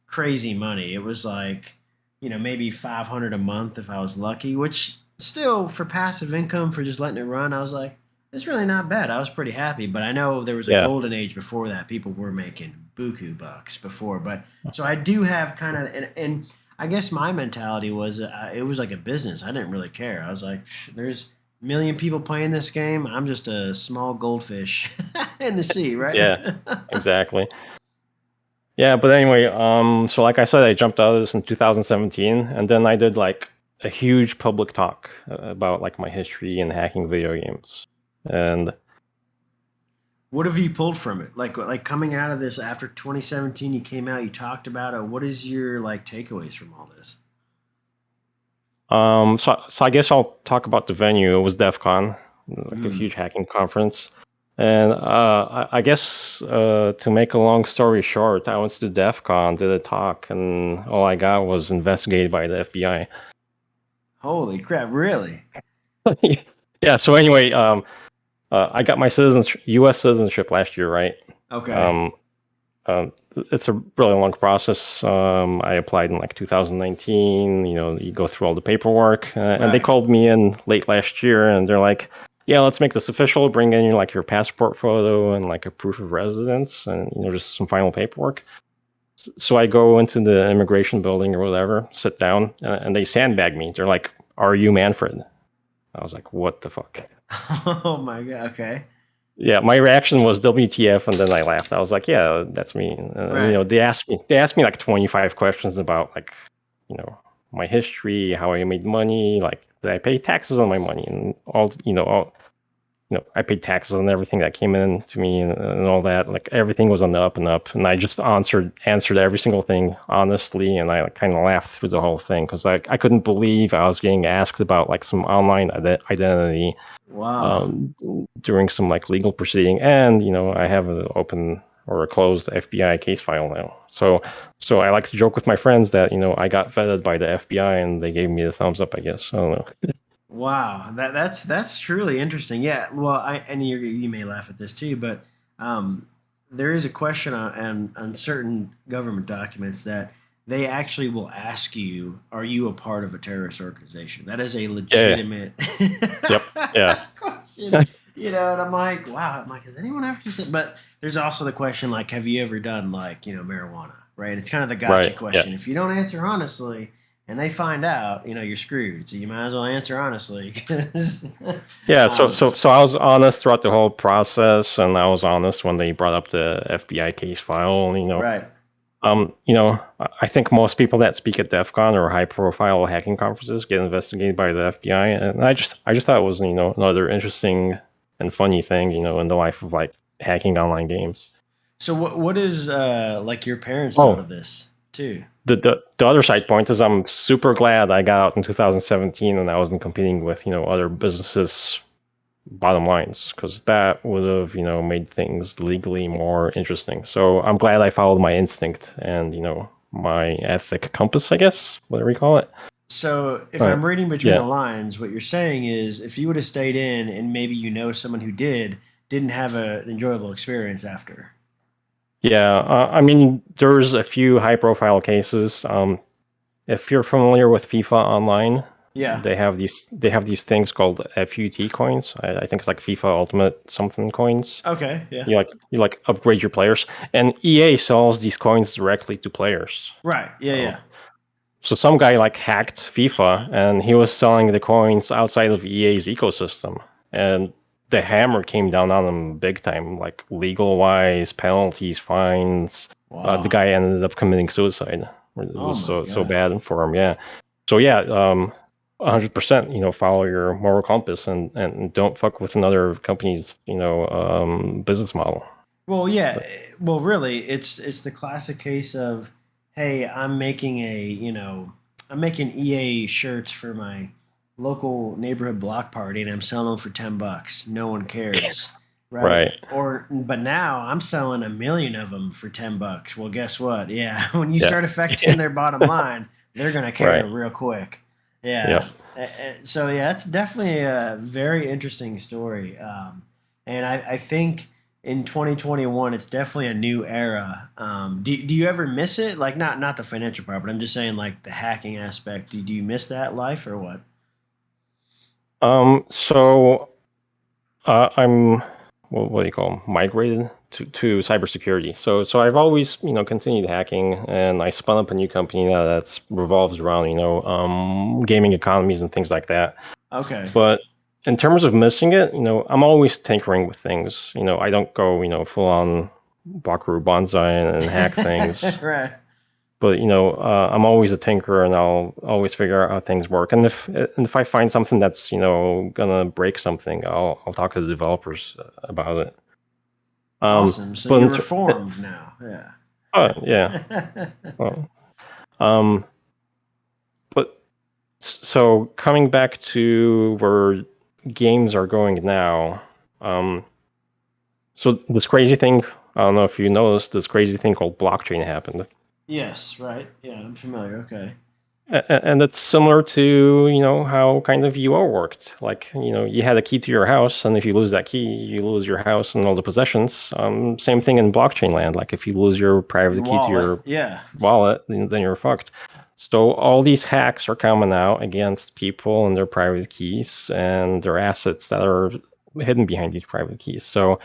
[SPEAKER 1] crazy money. It was like maybe 500 a month if I was lucky, which still for passive income for just letting it run, I was like, it's really not bad. I was pretty happy, but I know there was a
[SPEAKER 2] yeah,
[SPEAKER 1] golden age before that. People were making buku bucks before, but so I do have kind of, and I guess my mentality was it was like a business. I didn't really care. I was like, there's a million people playing this game. I'm just a small goldfish in the sea, right?
[SPEAKER 2] yeah, exactly. Yeah, but anyway, so like I said, I jumped out of this in 2017, and then I did like a huge public talk about like my history in hacking video games, and
[SPEAKER 1] What have you pulled from it? Like coming out of this after 2017, you came out, you talked about it. What is your like takeaways from all this?
[SPEAKER 2] so I guess I'll talk about the venue. It was DEF CON, like a
[SPEAKER 1] Mm.
[SPEAKER 2] huge hacking conference. And I guess to make a long story short, I went to DEF CON, did a talk, and all I got was investigated by the FBI.
[SPEAKER 1] Holy crap! Really?
[SPEAKER 2] Yeah, so anyway, I got my U.S. citizenship last year, right?
[SPEAKER 1] Okay.
[SPEAKER 2] Um, it's a really long process. I applied in like 2019. You go through all the paperwork, and they
[SPEAKER 1] Right.
[SPEAKER 2] called me in late last year, and they're like, "Yeah, let's make this official. Bring in your passport photo and like a proof of residence, and just some final paperwork." So I go into the immigration building or whatever, sit down, and they sandbag me. They're like, "Are you Manfred?" I was like, "What the fuck?"
[SPEAKER 1] Oh my god. Okay.
[SPEAKER 2] Yeah, my reaction was WTF, and then I laughed. I was like, "Yeah, that's me." And
[SPEAKER 1] Right.
[SPEAKER 2] they asked me like 25 questions about like, my history, how I made money, like did I pay taxes on my money, and all I paid taxes on everything that came in to me and all that. Like everything was on the up and up, and I just answered every single thing honestly, and I like, kind of laughed through the whole thing because I couldn't believe I was getting asked about like some online identity
[SPEAKER 1] Wow.
[SPEAKER 2] um, during some like legal proceeding, and I have an open or a closed FBI case file now. So I like to joke with my friends that I got vetted by the FBI and they gave me the thumbs up. I guess I don't know.
[SPEAKER 1] Wow. That's truly interesting. Yeah. Well, and you may laugh at this too, but um, there is a question on certain government documents that they actually will ask you, "Are you a part of a terrorist organization?" That is a
[SPEAKER 2] Yeah.
[SPEAKER 1] legitimate
[SPEAKER 2] Yep. Yeah.
[SPEAKER 1] question. And I'm like, wow. I'm like, has anyone ever just said? But there's also the question, like, have you ever done like marijuana? Right? It's kind of the gotcha
[SPEAKER 2] Right. Yeah.
[SPEAKER 1] question. If you don't answer honestly, and they find out, you're screwed. So you might as well answer honestly. 'Cause,
[SPEAKER 2] Yeah. So
[SPEAKER 1] um,
[SPEAKER 2] so so I was honest throughout the whole process, and I was honest when they brought up the FBI case file.
[SPEAKER 1] right.
[SPEAKER 2] I think most people that speak at DEF CON or high-profile hacking conferences get investigated by the FBI, and I just thought it was another interesting and funny thing in the life of like hacking online games.
[SPEAKER 1] So what is like your parents thought of
[SPEAKER 2] Oh,
[SPEAKER 1] this too?
[SPEAKER 2] the other side point is I'm super glad I got out in 2017 and I wasn't competing with other businesses bottom lines, because that would have made things legally more interesting. So I'm glad I followed my instinct and my ethic compass, I guess, whatever you call it.
[SPEAKER 1] So if
[SPEAKER 2] But
[SPEAKER 1] I'm reading between the
[SPEAKER 2] yeah,
[SPEAKER 1] lines, what you're saying is if you would have stayed in and maybe someone who didn't have an enjoyable experience after.
[SPEAKER 2] yeah. I mean, there's a few high-profile cases. If you're familiar with FIFA Online,
[SPEAKER 1] Yeah.
[SPEAKER 2] they have these things called FUT coins. I think it's like FIFA Ultimate something coins.
[SPEAKER 1] Okay. Yeah.
[SPEAKER 2] You upgrade your players, and EA sells these coins directly to players.
[SPEAKER 1] Right. Yeah.
[SPEAKER 2] Um,
[SPEAKER 1] Yeah.
[SPEAKER 2] so some guy like hacked FIFA, and he was selling the coins outside of EA's ecosystem, and the hammer came down on him big time, like legal wise, penalties, fines. The
[SPEAKER 1] Wow.
[SPEAKER 2] guy ended up committing suicide. It
[SPEAKER 1] Oh
[SPEAKER 2] was
[SPEAKER 1] my
[SPEAKER 2] so
[SPEAKER 1] gosh.
[SPEAKER 2] bad for him. Yeah. So yeah, 100%. Follow your moral compass and don't fuck with another company's business model.
[SPEAKER 1] Well, yeah.
[SPEAKER 2] But
[SPEAKER 1] Well, really, it's the classic case of, hey, I'm making EA shirts for my local neighborhood block party, and I'm selling them for $10. No one cares, right?
[SPEAKER 2] right.
[SPEAKER 1] But now I'm selling 1 million of them for $10. Well, guess what? Yeah, when you
[SPEAKER 2] Yeah.
[SPEAKER 1] start affecting their bottom line, they're gonna care
[SPEAKER 2] Right.
[SPEAKER 1] real quick. Yeah.
[SPEAKER 2] Yep.
[SPEAKER 1] So yeah, it's definitely a very interesting story, and I think in 2021 it's definitely a new era. Do you ever miss it, like not the financial part, but I'm just saying like the hacking aspect? Do you miss that life or what?
[SPEAKER 2] So I'm what do you call 'em? Migrated to cybersecurity. So I've always continued hacking, and I spun up a new company now that's revolves around gaming economies and things like that.
[SPEAKER 1] Okay.
[SPEAKER 2] But in terms of missing it, I'm always tinkering with things. I don't go full on Bakuru Banzai and hack things.
[SPEAKER 1] Right.
[SPEAKER 2] But I'm always a tinkerer, and I'll always figure out how things work. And if I find something that's gonna break something, I'll talk to the developers about it. Um,
[SPEAKER 1] Awesome. So
[SPEAKER 2] but
[SPEAKER 1] you're
[SPEAKER 2] in ter-
[SPEAKER 1] reformed now. Yeah.
[SPEAKER 2] oh yeah, well, um, but so coming back to where games are going now, um, so this crazy thing. I don't know if you noticed this crazy thing called blockchain happened.
[SPEAKER 1] Yes. Right. Yeah. I'm familiar. Okay.
[SPEAKER 2] And it's similar to how kind of UO worked. Like you had a key to your house, and if you lose that key, you lose your house and all the possessions. Same thing in blockchain land. Like if you lose your
[SPEAKER 1] Your
[SPEAKER 2] private key to
[SPEAKER 1] wallet.
[SPEAKER 2] your
[SPEAKER 1] Yeah.
[SPEAKER 2] wallet, then you're fucked. So all these hacks are coming out against people and their private keys and their assets that are hidden behind these private keys. So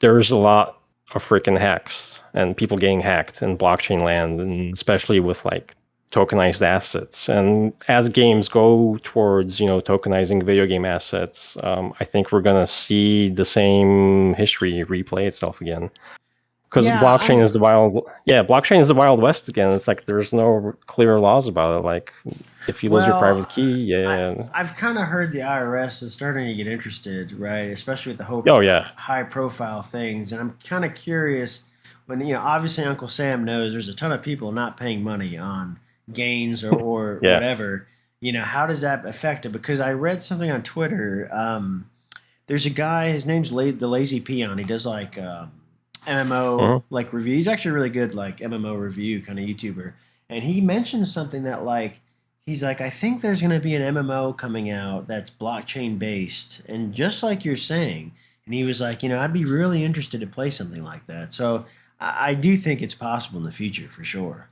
[SPEAKER 2] there's a lot of freaking hacks and people getting hacked in blockchain land, and especially with like tokenized assets. And as games go towards tokenizing video game assets, I think we're gonna see the same history replay itself again. Because
[SPEAKER 1] Yeah.
[SPEAKER 2] blockchain is the wild west again. It's like there's no clear laws about it. Like if you lose your
[SPEAKER 1] Well,
[SPEAKER 2] private key,
[SPEAKER 1] I
[SPEAKER 2] yeah,
[SPEAKER 1] I've kind of heard the IRS is starting to get interested, right? Especially with the whole
[SPEAKER 2] oh yeah,
[SPEAKER 1] high profile things, and I'm kind of curious when obviously Uncle Sam knows there's a ton of people not paying money on gains or
[SPEAKER 2] yeah.
[SPEAKER 1] whatever. How does that affect it? Because I read something on Twitter. There's a guy, his name's the Lazy Peon. He does like MMO
[SPEAKER 2] Mhm.
[SPEAKER 1] like review. He's actually a really good like MMO review kind of YouTuber. And he mentioned something that like he's like, I think there's gonna be an MMO coming out that's blockchain based. And just like you're saying, and he was like, I'd be really interested to play something like that. So I do think it's possible in the future for sure.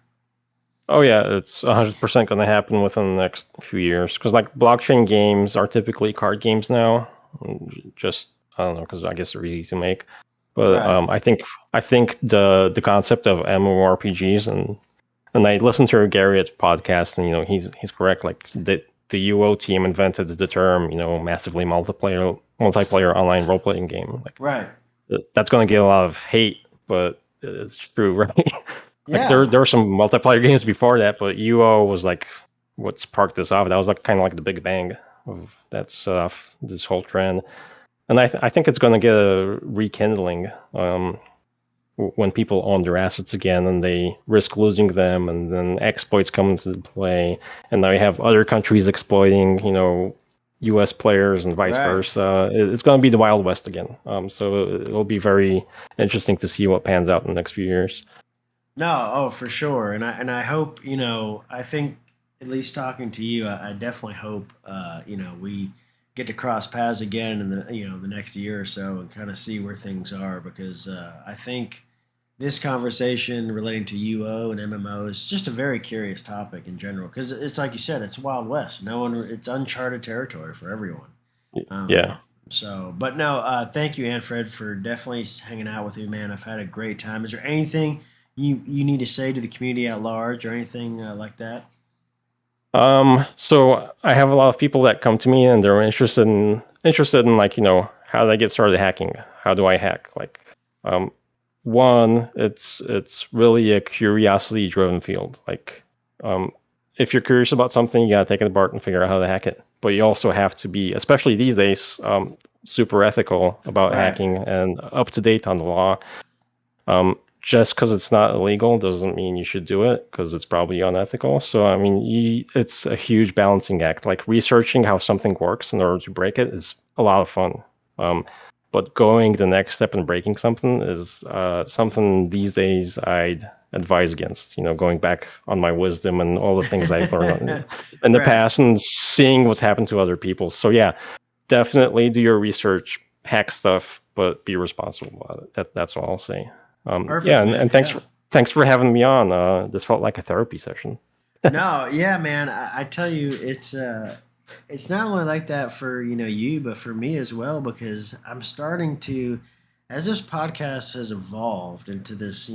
[SPEAKER 2] Oh yeah, it's 100% going to happen within the next few years. Because like blockchain games are typically card games now. Just I don't know, because I guess they're easy to make. But
[SPEAKER 1] Right.
[SPEAKER 2] I think the concept of MMORPGs, and I listened to Garrett's podcast, and he's correct. Like the UO team invented the term, massively multiplayer online role playing game. Like
[SPEAKER 1] Right.
[SPEAKER 2] that's going to get a lot of hate, but it's true, right? Like
[SPEAKER 1] Yeah.
[SPEAKER 2] there were some multiplayer games before that, but UO was like what sparked this off. That was like kind of like the big bang of that stuff, this whole trend. And I think it's going to get a rekindling when people own their assets again and they risk losing them, and then exploits come into play, and now you have other countries exploiting, U.S. players and vice
[SPEAKER 1] Right.
[SPEAKER 2] versa. It's going to be the Wild West again. So it'll be very interesting to see what pans out in the next few years.
[SPEAKER 1] No, oh, for sure. And I hope, I think at least talking to you, I definitely hope, we get to cross paths again in the next year or so and kind of see where things are, because I think this conversation relating to UO and MMO is just a very curious topic in general, because it's like you said, it's Wild West. No one, it's uncharted territory for everyone. Um,
[SPEAKER 2] Yeah.
[SPEAKER 1] so, but no, thank you, Manfred, for definitely hanging out with me, man. I've had a great time. Is there anything you need to say to the community at large or anything like that?
[SPEAKER 2] So I have a lot of people that come to me and they're interested in like, how do I get started hacking? How do I hack? Like, um, one, it's really a curiosity driven field. Like, um, if you're curious about something, you gotta take it apart and figure out how to hack it. But you also have to be, especially these days, super ethical about
[SPEAKER 1] Right.
[SPEAKER 2] hacking and up to date on the law. Just because it's not illegal doesn't mean you should do it, because it's probably unethical. So, I mean, it's a huge balancing act. Like researching how something works in order to break it is a lot of fun. Um, but going the next step and breaking something is something these days I'd advise against. Going back on my wisdom and all the things I've learned in the
[SPEAKER 1] Right.
[SPEAKER 2] past and seeing what's happened to other people. So, yeah, definitely do your research, hack stuff, but be responsible about it. That's all I'll say.
[SPEAKER 1] Perfect,
[SPEAKER 2] Yeah, and,
[SPEAKER 1] man.
[SPEAKER 2] and thanks
[SPEAKER 1] Yeah.
[SPEAKER 2] for having me on. This felt like a therapy session.
[SPEAKER 1] No, yeah, man. I tell you, it's not only like that for you, but for me as well, because I'm starting to, as this podcast has evolved into this,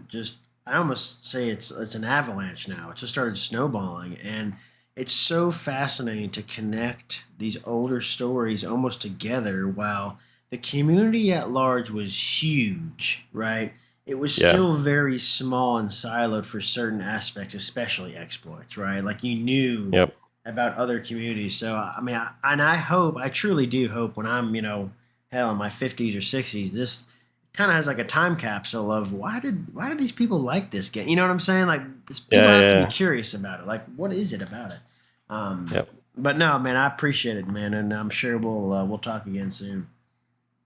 [SPEAKER 1] just I almost say it's an avalanche now. It just started snowballing, and it's so fascinating to connect these older stories almost together, while the community at large was huge, right? It was
[SPEAKER 2] Yeah.
[SPEAKER 1] still very small and siloed for certain aspects, especially exploits, right? Like you knew
[SPEAKER 2] Yep.
[SPEAKER 1] about other communities. So I mean, and I hope, I truly do hope, when I'm, hell, in my 50s or 60s, this kind of has like a time capsule of why did these people like this game? You know what I'm saying? Like this, people
[SPEAKER 2] Yeah.
[SPEAKER 1] have to be
[SPEAKER 2] Yeah.
[SPEAKER 1] curious about it. Like what is it about it? Um,
[SPEAKER 2] Yep.
[SPEAKER 1] but no, man, I appreciate it, man, and I'm sure we'll talk again soon.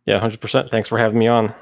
[SPEAKER 2] Yeah. 100%. Thanks for having me on.